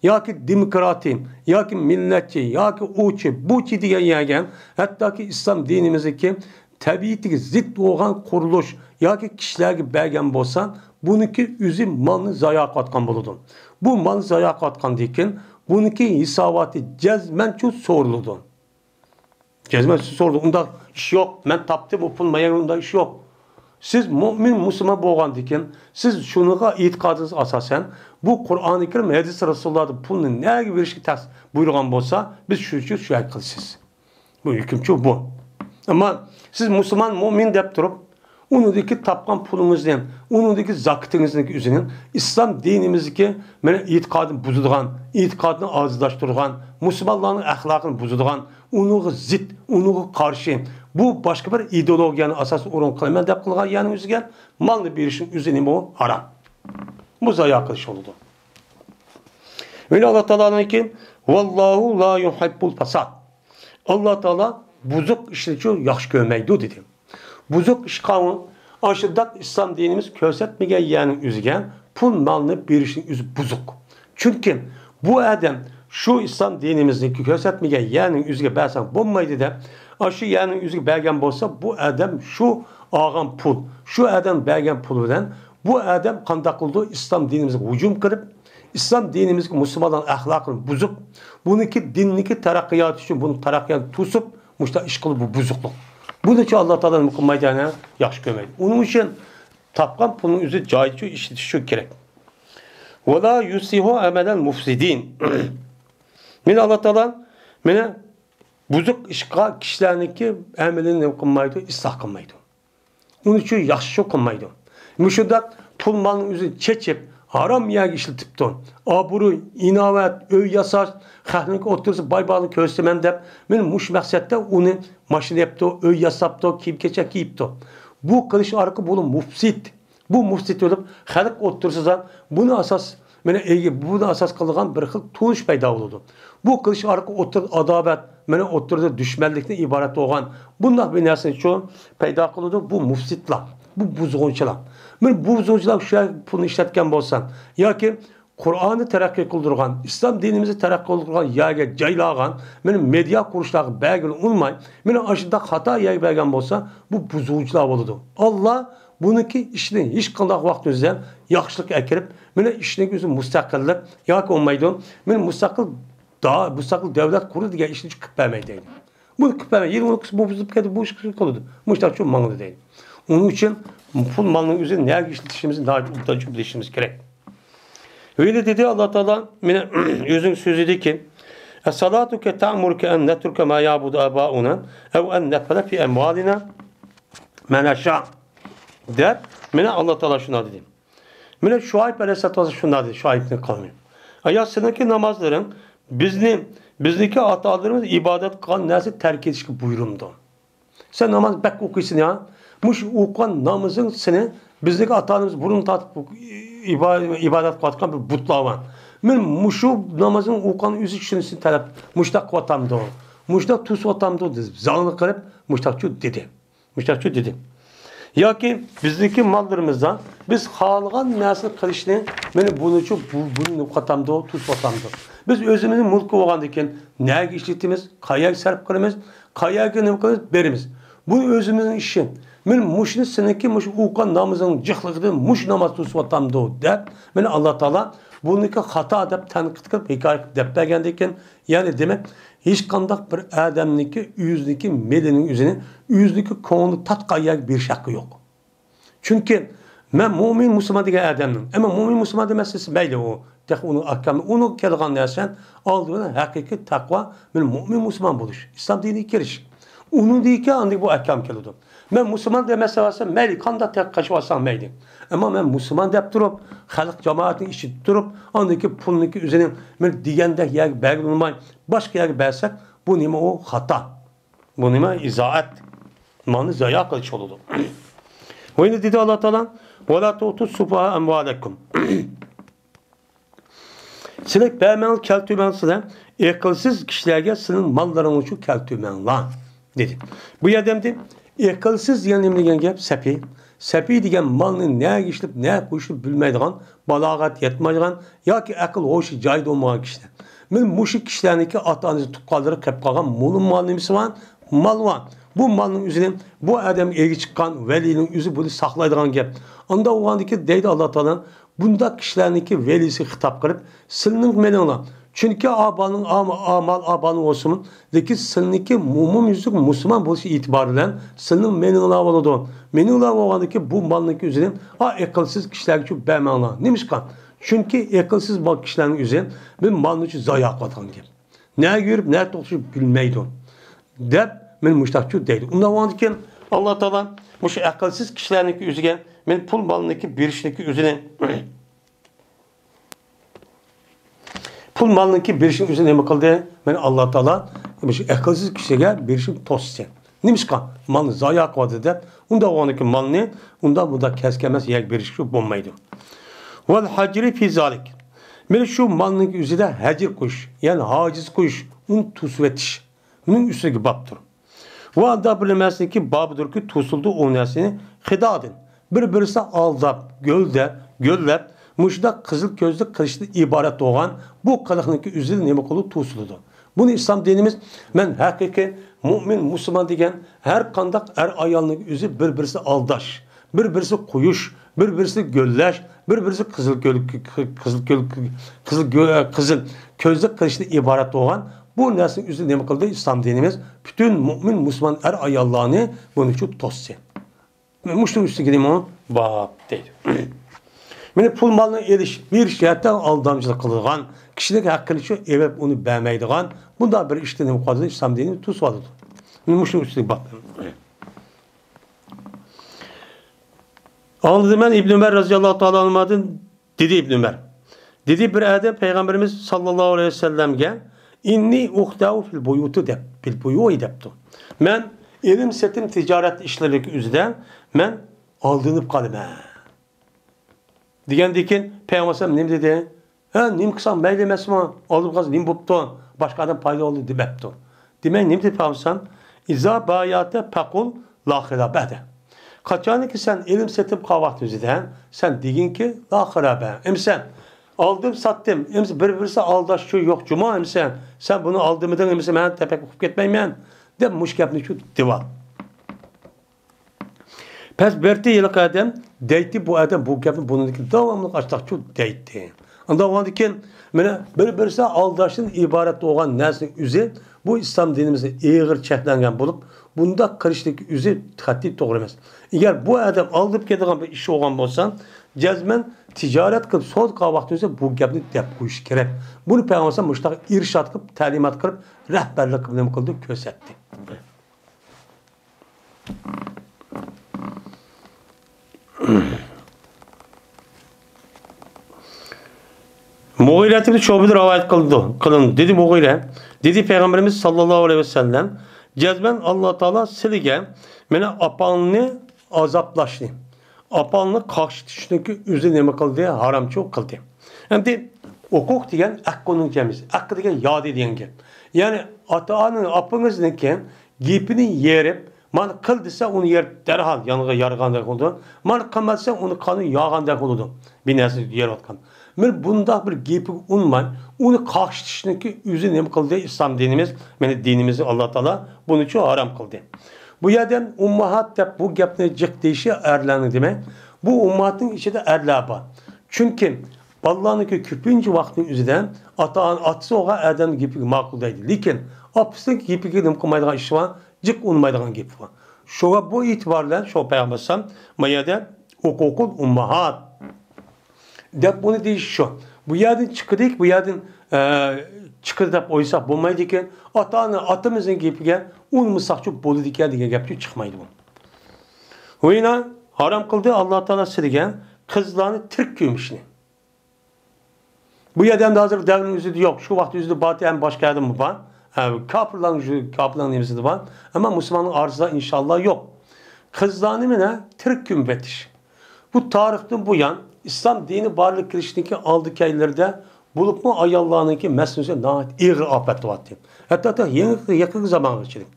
Ya ki demokrati, ya ki milletçi, ya ki uçi, buçi diye yergen, hatta ki İslam dinimizdeki tabiiyeti zıt olan kuruluş, ya ki kişiler belgen bolsa, bununki üzüm malını zayi katkan buludu. Bu malını zayi katkan diken, bununki hisabatı cezmen çok soruludu. Cezmen sordu. Onda iş yok. Ben taptım opunmaya onda iş yok. Siz mümin Müslüman boğan diken, siz şunuğa itikadınız asasen, bu Kur'an-ı Kerim hadis Resulullah'da pulunu ne gibi bir şey buyurgan bolsa, biz şu ay kılsız. Bu hükümçü bu. Ama siz Müslüman mümin deyip durup, onundaki tapkan pulunuzdan, onundaki zakıtınızdaki üzerinin İslam dinimizdeki itikadını buzulgan, itikadını azizlaştırgan, Müslümanların ahlakını buzulgan, onu zıt, onu karşı, bu başka bir ideolojiyanın asası orun kılmayla deyip kılgan yani üzgen, mallı bir işin üzerine o haram. Bu zayi kılış oldu. Ve Allah Teala'nın ki, Vallahu la yuhibbul fasad. Allah Teala buzuk işini çok yaxşı görmeydi dedi. Buzuk iş kavun, aşırıdak İslam dinimiz kösetmegen yani üzgen, pul malını bir işin üzü buzuk. Çünkü bu adam şu İslam dinimizdeki kösetmegen yani üzge belsen bulmaydı da, aşı yani üzge belgen bolsa bu adam şu ağam pul, şu adam belgen pulundan, bu adam kandak oldu İslam dinimize hücum kırıp, İslam dinimizdeki Müslümanların ahlakını buzuk, bununki dinliki terakkiyat için bunu terakkiyat tutup, muşta iş kılı bu buzukluk. Bunun için Allah Teala'nın mükemmelliğine yaxşı görmeydi. Onun için tapkan pulun üzü caiz işletiş gerek. Ve la yusihu amelen mufsidin. Min Allah Teala mene buzuk işqa kişilerdeki amelini kılmaydı, ıslah kılmaydı. Onun için yaxşı kılmaydı. Müşüdak pul malın üzü çeçip haram yer işletip don. Aburu, inavet, öy yasar, xahnik otursa baybalı köstemen deyip, men muş məqsəddə onu maşın yaptı, öy yasaptı, kiyip keçe kiyipti. Bu kılış arka bunu mufsit. Bu mufsit olup, xalq otursa bunu asas, bunu asas kılgan bir xil tuğuş payda oldu. Bu kılış arka otur adabet, oturda düşmanlıktan ibaret olan, bunlar bir nesini çoğun payda kıldı, bu mufsitler, bu buzğunçular. Bu buzğunçular şu pulunu işletken bolsan, ya ki Kur'an'ı terakki kıldırgan, İslam dinimizi terakki kıldırgan yerge caylagan, benim medya kuruluşları belgini unutmayın. Benim aşırıda hata yer belgen olsa bu buzucular oldu. Allah bununki işini hiç kandak vakti üzerine yaxşılık ekirip, benim işini gözü müstakillik, yak olmaydı. Benim müstakil devlet kurulu diye işini küpemeydi. Bu küpemeydi. 20 kısmı bu buzup geldi, bu iş kıldı. Müstakil çok manlı değil. Onun için pul malının üzerine nerede işletişimizin daha çok bilişimiz gerek. Öyle dedi Allah Teala yüzün sözü dedi ki Es-salatu ke ta'murke en netruke ma ya'budu abauna ev en nefele fi emvalina meneşa der. Allah Teala şuna dedi. Şuayb Aleyhisselatü Vesselam şuna dedi. Şuayb'in kavmi. Ayasındaki namazların bizdeki atalarımız ibadet kılan nesi terk edişki buyurumdu. Sen namaz bek okuyorsun ya. Muş okuyan namazın seni bizdeki atalarımız burun tatıp ibadet kılatkan bir butlavan. Men muşu namazın okuyan yüzü kişinin talep muştak vatamdı o. Muştak tuz vatamdı o dedi. Zalını kırıp muştakçı dedi. Muştakçı dedi. Ya ki bizdeki mallarımızdan biz halgan nesini kılışını beni bunu vatamdı o tuz vatamdı. Biz özümüzün mülkü olgandayken neye işlettiğimiz, kayaya serp kılımız, kayaya ne kılımız berimiz. Bu özümüzün işi. Men muşni seneki muş ukan namazın cıhlıqdı muş namaz tutsatamdı o dep. Men Allah Taala buniki hata dep tanqid qilib hikoya dep bergandeken, yani demek hiç kandak bir adamniki yüzdeki melinin yüzünü yüzdeki konuda tatqayak bir şakı yok. Çünkü men mu'min Müslüman degan adamım. Ama mu'min Müslüman demesi belli o. Tek onu ahkamı onu kelgan dersen aldığına hakiki takva men mu'min Müslüman buluş. İslam dini kiriş. Onun değil ki andık bu ahkam keludi. Ben Müslüman demesi varsa meyli kanda tek kaçıvarsan meyli. Ama ben Müslüman deyip durup, halk cemaatini işit durup, andaki pulunki üzerine ben diyende yer belge olmayı başka yer bersek bu nime o hata. Bu nime izaat. Manı zaya kılıç oldu. O yine dedi Allah Teala وَلَا تُوتُوا سُفَهَا اَمْوَالَكُمْ Sinek beğenmeniz keltümen size akılsız kişilerge senin malların uçu keltümen lan dedi. Bu yerdemdi akılsız yanımlı gep sepi. Sepi degan malni ne işlep ne qo'shib bilmaydigan, balog'at yetmaydigan yoki aql ho'shi joyida bo'lmagan kishilar. Men mushuk kishilarniki ota-onasi tuqqanlari qilib qolgan mal nimasi var? Mal var. Bu malning o'zini bu odam egi chiqqan valining o'zi buni saqlaydigan gap. Unda o'g'andiki deydi Alloh taolo bunda kishilarniki velisi xitob qilib, "Sizning meninglar Çünkü abanın amal abanın olsun. Lekin sizniki mumum yüzlük Müslüman bo'lishi itibariyle sizning meninglar bo'ladi. Meninglar bo'lgandiki bu malniki o'zini aqlsiz kishilar uchun bermanglar. Nimishqa? Chunki aqlsiz bor kishilarning o'zi bu malni uchun zoya qiladigan gap. Ne yurib, ne to'xtashib bilmaydi. Deb men mushtaqchu deydi. Undan bo'lgandan Alloh taolo shu aqlsiz kishilarniki o'ziga men pul malniki berishniki o'zini pul malniki berişin üzerine ne kıldı? Ben Allah Teala akılsız kişiye berişin tosya. Nimishqa malni zoya qiladi deb unda o'niki malni unda bunda kaskemez yak berishga bo'lmaydi. Val hajri fi zalik. Men shu malning o'zida hajr qo'yish, ya'ni haciz qo'yish, uni tusib etish. Uning ustiga babdir. Va da bilmasliki babdirki tusuldu o narsani xidodin. Bir-birisi aldab, göllab Muşda kızıl gözlü kılıçlı ibaret olan bu kılıkniki üzeri neme kolu tuğsuludu. Bunu İslam dinimiz men hakiki mümin Müslüman degen her kandak her ayalının üzeri birbirisi aldaş, birbirisi kuyuş, birbirisi gölleş, birbirisi kızıl gözlü kılıçlı ibaret olan bu neslin üzeri neme kıldı İslam dinimiz bütün mümin Müslüman her ayallarını bunun için tosya. Muşda üstü gideyim onu bab değil. Meni pul malına eriş bir şirkette aldamcılık kılgan, kişilik hakkını şu evet onu beğenmeydiğen, bunda bir işte ne kadar İslam dinini tutsadı. Meni muşun üstüne bak. Anladım ben İbn Ömer radıyallahu teala anlamadım dedi İbn Ömer. Dedi bir adam Peygamberimiz sallallahu aleyhi ve sellem'ge inni uhtau fil buyutu dep, fil buyu deptu. Men elim setim ticaret işleri üzerinde men aldınıp kalıp Digendeki Peygamber ne dedi? Nim kısam meylemesi mi? Alıp kaz nim buptu. Başka adam payda oldu demeptu. Demek ne dedi Peygamber? İza bayate pekul la khirabe. Kaçanı ki sen elim setip kahvaltı üzerinde sen digin ki la khirabe. Sen aldım sattım. Emsi bir-birisi aldaş şu yok cuma emsi. Sen bunu aldığımdan emsi ben tepek okup gitmeyim. De muş gapni şu diva. Pes berti yıllık adam deyti bu adam bu gapni bunun devamlı açtak şu deyti. Anda o diken mene bir-birisi aldaşın ibaret olan nesli üze bu İslam dinimizde ağır çeklengen bulup bunda karıştık üze hatip doğru emas. Eğer bu adam alıp gediğin bir iş olan bolsan cezmen ticaret kılıp sol vaxtınızda bu gapni dep koyuş gerek. Bunu Peygamber müştak irşat kılıp talimat kılıp rehberlik kılıp kıldı kösetdi. Muğire ibn Şube'de rivayet kılındı. Dedi Muğire, dedi Peygamberimiz sallallahu aleyhi ve sellem, cezmen Allah Teala silige mene apanını azaplaştı. Apanını karşı düşündüğü üzerine kıldı, haram çok kıldı. Hem de hukuk diyen akkonun cemiz, hakkı diyen yad ediyen gel. Yani atanın apınızın ki gipini yerip man kıldıysa onu yer derhal yanıga yarganda oldu. Man kılmazsa onu kanı yağanda oldu. Bir nesne yer atkan. Men bunda bir gepi unmay, onu karşıtışındaki üzü ne kıldı İslam dinimiz, yani dinimizi Allah Teala bunu için haram kıldı. Bu yerden ummahat da bu gapne cık değişi erlerini demek. Bu ummatın içinde erlaba. Çünkü Allah'ın küpüncü vaktin üzerinden atsı oğa erdem gibi makuldaydı. Lakin apsın gibi gidim kılmaydığı işi var, cık unmaydığı gibi var. Şoğa bu itibarla şu peygambersem mayada hukukul ummahat dep bunu deyiş şu. Bu yerden çıkırdık, bu yerden çıkırdık oysa bulmaydı ki atımızın gibi un musakçı bolu diken diye gapçı çıkmaydı bu. O yine haram kıldı Allah Teala silgen kızlarını Türk gümüşünü. Bu yerden de hazır devrin yüzü yok. Şu vakti yüzü batı en başka yerden mi var? Kapılan yüzü de var. Ama Müslümanın arzda inşallah yok. Kızlarını ne? Türk gümbetiş. Bu tarihten bu yan İslam dini barlık kirişindeki aldık yerlerde bulup mu ayallahınınki mesnuse naat ağır afet vaati. Hatta yakın zaman geçirdik.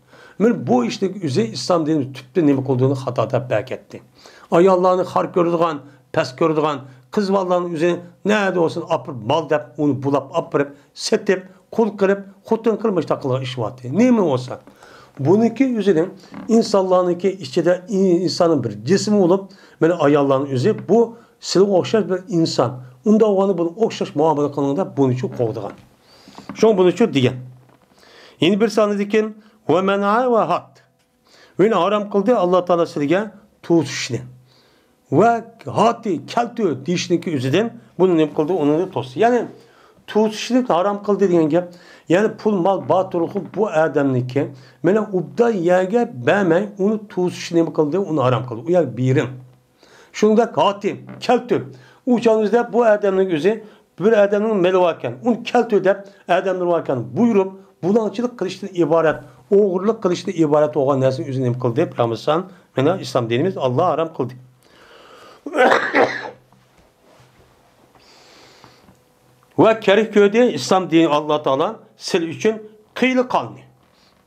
Bu işte üzey İslam dinimiz tüpte nemek olduğunu hatada belki etti. Ayallahını har gördüğün, pes gördüğün, kız vallarının üzerine ne de olsun apır mal dep onu bulap apırıp setip kul kırıp hutun kırmış takılı iş vaati. Ne mi olsa. Bununki üzerine insanlarınki içinde insanın bir cismi olup böyle ayallahının üzerine bu size okşaş bir insan. Onda olanı bunu okşaş muamele kanalında bunun için kovduğun. Şu an bunun için diyen. Yeni bir sanı diken ve men'a ve hat. Ve haram kıldı Allah Teala size tutuşunu. Ve hati, keltü dişindeki üzerine bunun ne kıldı onu da tostu. Yani tutuşunu haram kıldı diyen gel. Yani pul mal batırıkı bu adamniki. Mene ubda yege bemey onu tutuşunu kıldı onu haram kıldı. O ya birim. Şunda hati, keltü. Uçağınızda bu adamın yüzü bir adamın melvaken, onu keltü de adamın varken buyurup bulançılık kılıçlı ibaret, oğurluk kılıçlı ibaret olan nesin yüzünü kıldı. Peygamber İslam dinimiz Allah haram kıldı. Ve kerih köyde İslam dini Allah Teala sil için kıyılı kanlı.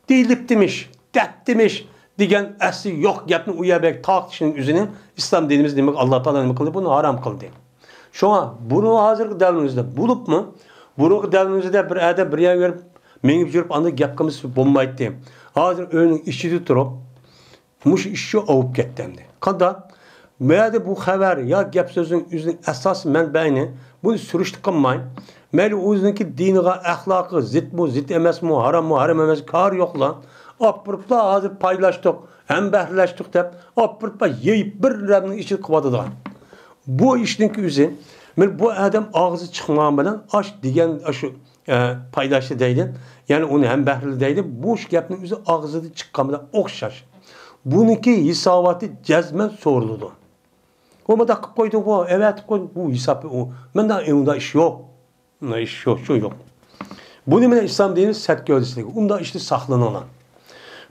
Değilip demiş, dep demiş. Digen asli yok yapını uyabek tartışının üzerine İslam dinimiz demek Allah Teala ne kıldı bunu haram kıldı. Şu an bunu hazır devrimizde bulup mu? Bunu devrimizde bir adam bir yer verip menip jürüp anda yapkımız bombaydı. Hazır önün işçi tutup muş işçi avup gettemdi. Kada meyade bu haber ya gap sözün üzerine esas menbeini bunu sürüştük kılmayın. Meyli o yüzdenki diniga ahlakı zit mu zit emes mu haram emes kar yok lan. Apırıpla hazır paylaştık, hem behirleştik deyip, apırıpla yiyip bir Rabbinin içini kıvadıdan. Bu işinki üzerine, bu adam ağzı çıkmayan bilen aş diyen aşı paylaştı deydi. Yani onu hem behirli deydi, bu iş gapının üzerine ağzı çıkmayan bilen okşaş. Bununki hisabatı cezmen soruludu. O da koydu bu, evet koydu bu hesabı o. Ben de onda iş yok. Onda iş yok, şu yok. Bunu bile İslam dini sert gövdesi. Onda işte saklanan.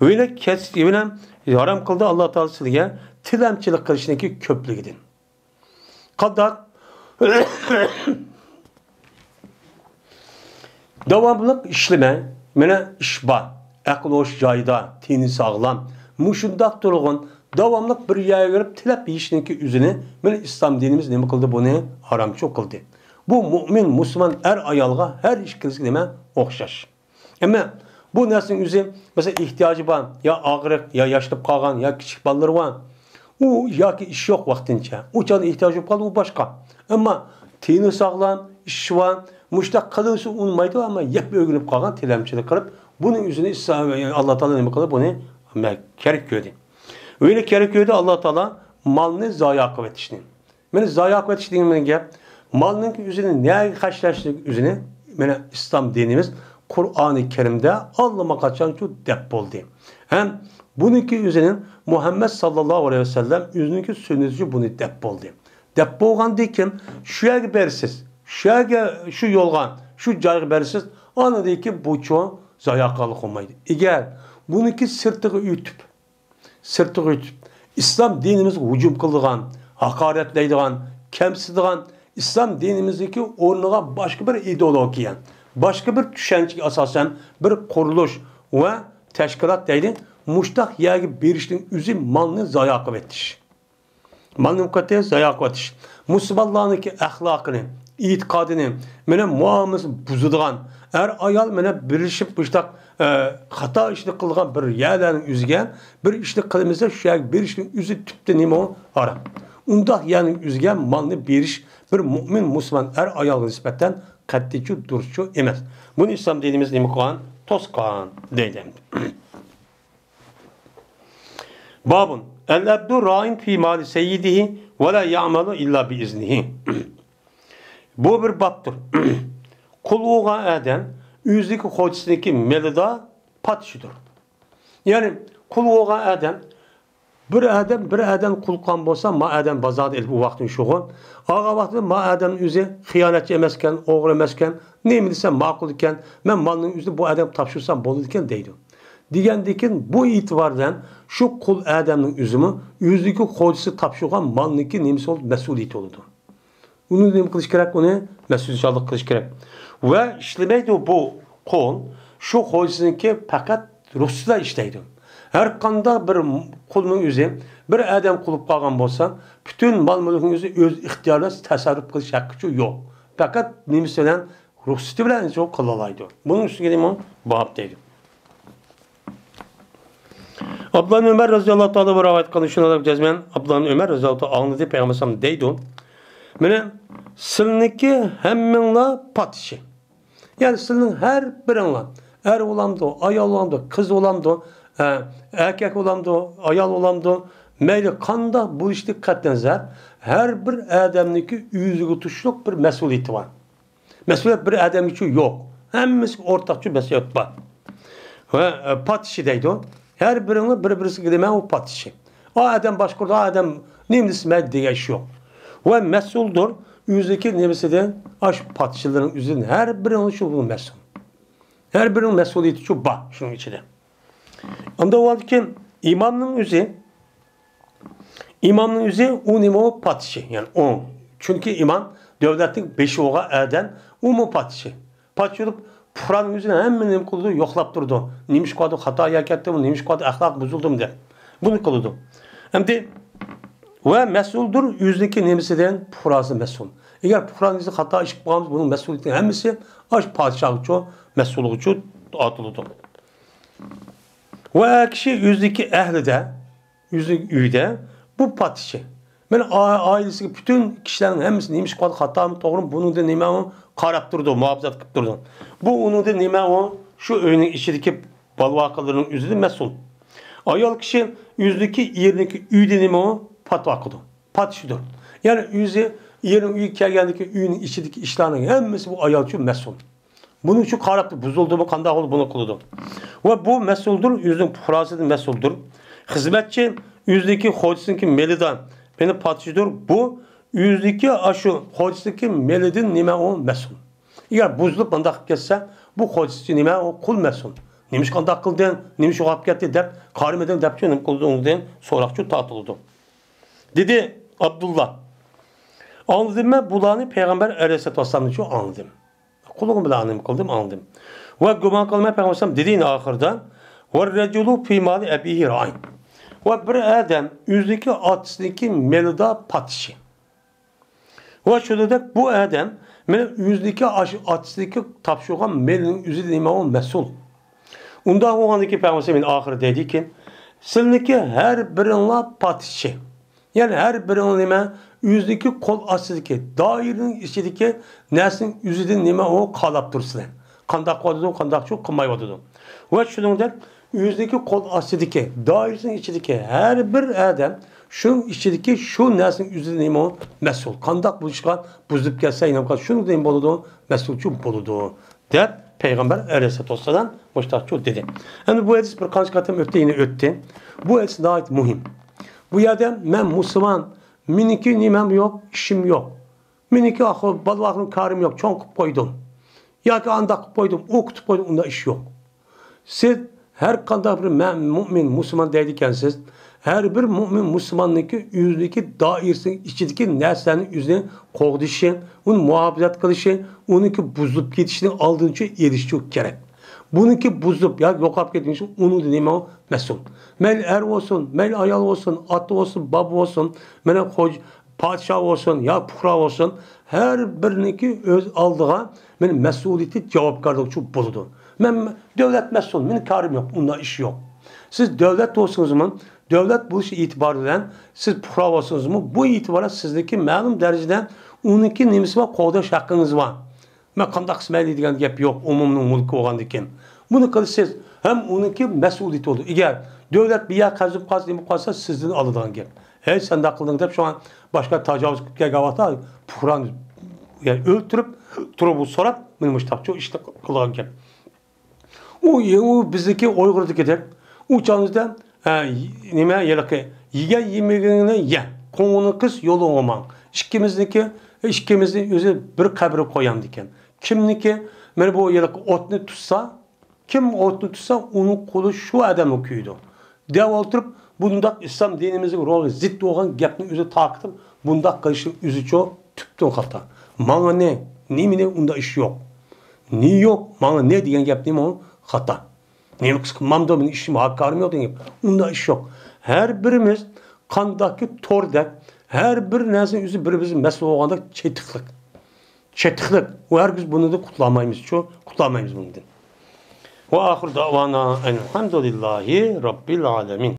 Öyle kesibine haram kıldı Allah Teala size tilemçilik kılışındaki köprü gidin. Kadar devamlılık işleme, mene işba, akıl hoş cayda, tini sağlam, muşundak durgun, devamlılık bir yaya görüp tilep işindeki üzerine, mene İslam dinimiz ne kıldı bunu haram çok kıldı. Bu mümin, Müslüman ayalga her işkisi deme okşaş. Ama bu neslin yüzü mesela ihtiyacı var. Ya ağırlık, ya yaşlı kalgan, ya küçük balları var. O ya ki iş yok vaktince. O çağda ihtiyacı kaldı, o başka. Ama tini sağlam, iş var. Müştak kalırsa unmaydı ama yep öğrenip kalgan telemçilik kılıp bunun yüzüne Allah Teala ne kılıp bunu kerek gördü. Öyle kerek gördü Allah Teala malını zayi kıvet işini. Yani zayi kıvet işini gel. Malının yüzüne ne karşılaştık yüzüne? Yani İslam dinimiz Kur'an-ı Kerim'de Allah'ıma kaçan şu dep oldu. Hem bununki yüzünün Muhammed sallallahu aleyhi ve sellem yüzününki sünnetçi bunu dep oldu. Dep olgan dikim şuya bersiz, şu yolgan, şu cayı bersiz anladı ki bu çoğu zayakalık olmaydı. Eğer bununki sırtığı ütüp İslam dinimiz hücum kıldıgan, hakaretleydigan, kemsidigan İslam dinimizdeki ornuğa başka bir ideolojiyen, başka bir düşünce asasen bir kuruluş ve teşkilat değil, muştak yagi biriştin üzü malını zayi kıvetiş. Malını mukaddes zayi kıvetiş. Müslümanlarınki ahlakını, itikadını, mene muamız buzuduğun, ayal mene birleşip muştak hata işini kılgan bir yerlerin üzgen, bir işini kılımızda şu yagi biriştin üzü tüpte nime o ara. Undak yani üzgen malını biriş bir mümin Müslüman ayalına nispetten kattici duruşu emez. Bunu İslam dinimiz nime koyan? Toskan deydim. Babun el-abdu ra'in fi mali seyyidihi ve la ya'malu illa bi iznihi. Bu bir babdır. Kuluğa eden yüzdeki hocasındaki melida patışıdır. Yani kuluğa eden bir adam kulkan bolsa ma adam bazad el bu vaktin şoğun. Ağa vakti ma adam yüzü hıyanetçi emesken, oğru emesken, ne bilirsen makul iken, men malının yüzü bu adam tapşırsam bolu iken deydi. Digendikin bu itibardan şu kul adamın yüzümü yüzdeki hocası tapşırgan malınki nemisi olup mesuliyeti oldu. Bunu ne kılış gerek, bunu mesuliyetçilik kılış gerek. Ve işlemeydi bu kul şu hocasınki fakat ruhsuzda işleydi. Her kanda bir kulun yüzü bir adam kulup kalgan bolsa bütün mal mülkün yüzü öz ihtiyarla tasarruf kılış hakkı yok. Fakat nemisi olan ruhsuzda bilen çok kılalaydı. Bunun üstüne geleyim o bab deydi. Abdullah Ömer radıyallahu ta'ala bu rivayet konuşulan cezmen Abdullah Ömer radıyallahu ta'ala anladı Peygamber sallallahu deydi. Mene sılniki hemminla patışı. Yani sılnın her birinla olamdı, ayal olamdı, kız olamdı, erkek olamdı, ayal olamdı. Meyli kanda bu işte katlenzer. Her bir adamniki yüzü tuşluk bir mesuliyeti var. Mesuliyet bir adam için yok. Hemmisi ortakçı mesuliyet var. Ve patışı deydi o. Her birinin birbirisi gideme o patışı. O adam başkurda, o adam nemlisi meddeye iş yok. Ve mesuldur, yüzdeki nemlisiden aş patışçıların yüzünün her birinin şu bunun mesul. Her birinin mesuliyeti şu bak şunun içinde. Onda o halde ki imamın yüzü o nime o patışı. Yani o. Çünkü imam devletin beşi oğa eden o mu patışı. Patışı olup Kur'an'ın yüzüne hemen kıldı, yoklap durdu. Neymiş kodu hata yakettim, neymiş kodu ahlak bozuldum der. Bunu kıldı. Hem de ve mesuldür yüzdeki nemisinden purası mesul. Eğer Kur'an'ın yüzü hata işik bağımız bunun mesuliyetinin hemisi aş padişahı çoğu mesulluğu çoğu atılıdır. Ve kişi yüzdeki ehli de yüzdeki üyde bu padişah. Ben ailesi bütün kişilerin hemisi neymiş kodu hata mı doğru mu bunun da neyme o karap durdu, muhafazat kıp durdu. Bu onun da neyme o şu öğünün içindeki balvakaların yüzü mesul. Ayal kişi yüzdeki yerindeki üyde neyme o fatva kıldı. Patişidir. Yani yüzü yerin üyü kelgendeki üyünün içindeki işlerinin hemisi bu ayal için mesul. Bunun için karaptı, buzuldu mu, kandak oldu, bunu kıldı. Ve bu mesuldur, yüzün purasıdır, mesuldur. Hizmetçi yüzdeki hocasındaki melidan beni patişidir. Bu yüzdeki aşı hocasındaki melidin nime o mesul. Eğer buzulup kandak geçse bu hocası nime o kul mesul. Neymiş kandak kıldın, neymiş o hap gitti deyip, karimeden deyip ki, kıldığını deyip, sorakçı tatıldı. Dedi Abdullah. Anladım mı? Bulanı Peygamber Aleyhisselatü Vesselam'ın için anladım. Kuluğum bile anladım. Ve güman kılmaya Peygamber Aleyhisselam dediğin ahırda وَالرَّجُلُ فِي مَالِ اَب۪يهِ رَعِينَ Ve bir adam yüzdeki atısındaki melida patışı. Ve şöyle bu adam benim yüzdeki açıdaki tapşırgan melinin yüzü nima o mesul. Unda oğandaki Peygamber ahir dedi ki sizniki her birinla patişi. Yani her birinin nima yüzdeki kol açıdaki dairenin içindeki nesin yüzüden nima o kalap dursun. Kandak kodudu, kandak çok kımay kodudu. Ve şunun yüzdeki kol açıdaki dairenin içindeki her bir adam şunun içindeki şu nesin yüzüden nima o mesul. Kandak buluşkan buzlup gelse inanmaz. Şunun deyim boludu, mesulçu boludu. Der Peygamber Aleyhisselatü Vesselam müştakçı dedi. Yani bu hadis bir kaç katım öttü. Bu hadis daha mühim. Bu yerde ben Müslüman, miniki nimem yok, işim yok. Miniki akıl, balvakın karım yok, çoğun koydum. Ya ki andak koydum, okutup koydum, onda iş yok. Siz her kadar bir mümin, Müslüman deydiken siz, her bir mümin Müslümanlıkı yüzdeki dairesinin içindeki neslenin yüzüne kovduşu, onu muhafaza kılışı, onunki buzlup gidişini aldığınca erişecek gerek. Bununki buzlup ya yok ap gitmiş, onu dediğim o mesul. Mel er olsun, mel ayal olsun, atlı olsun, bab olsun, mel padişah olsun, ya puhra olsun, her biriniki öz aldığı benim mesuliyeti cevapkarlık çok buludu. Ben devlet mesul, benim karım yok, onda iş yok. Siz devlet olsunuz mu? Devlet bu işi itibarıyla siz puhra olsunuz mu? Bu itibara sizdeki malum derecede onunki nimesi var, kovdaş hakkınız var. Ben kandak kısmeli diyen gap yok, umumның mülkü oğandı kim. Bunu kılışsız hem onunki mesuliyeti oldu. Eğer devlet bir yer kazıp kalsa sizden alıdan gap. Hey sen de akıldın deyip şu an başka tacavüz gavata puhran yani öldürüp durup sorat benim müştakçı işte kılan gap. O bizdeki Uygur'da gider. O canınızda nime yelaki yiyen yemeğini ye. Konunu kız yolu olman. İşkimizin özü bir kabri koyan diken. Kimniki men bu yelaki otunu tutsa, kim otunu tutsa onun kolu şu adam okuydu. Dev oturup bunda İslam dinimizin rolü ziddi olan gapni özü takıtıp bunda kılışın özü çok tüptü o hata. Bana ne? Nimine onda iş yok. Niye yok? Bana ne diyen gap neyim o? Hata. Niye kıskanmamda benim işim hakkarım yok diyen gap. Onda iş yok. Her birimiz kandaki tordak, her bir nesin yüzü birimizin mesele olanda çetiklik. Çetiklik. O her biz bunu da kutlamayız. Çok kutlamayız bunu. Ve ahir davana elhamdülillahi rabbil alemin.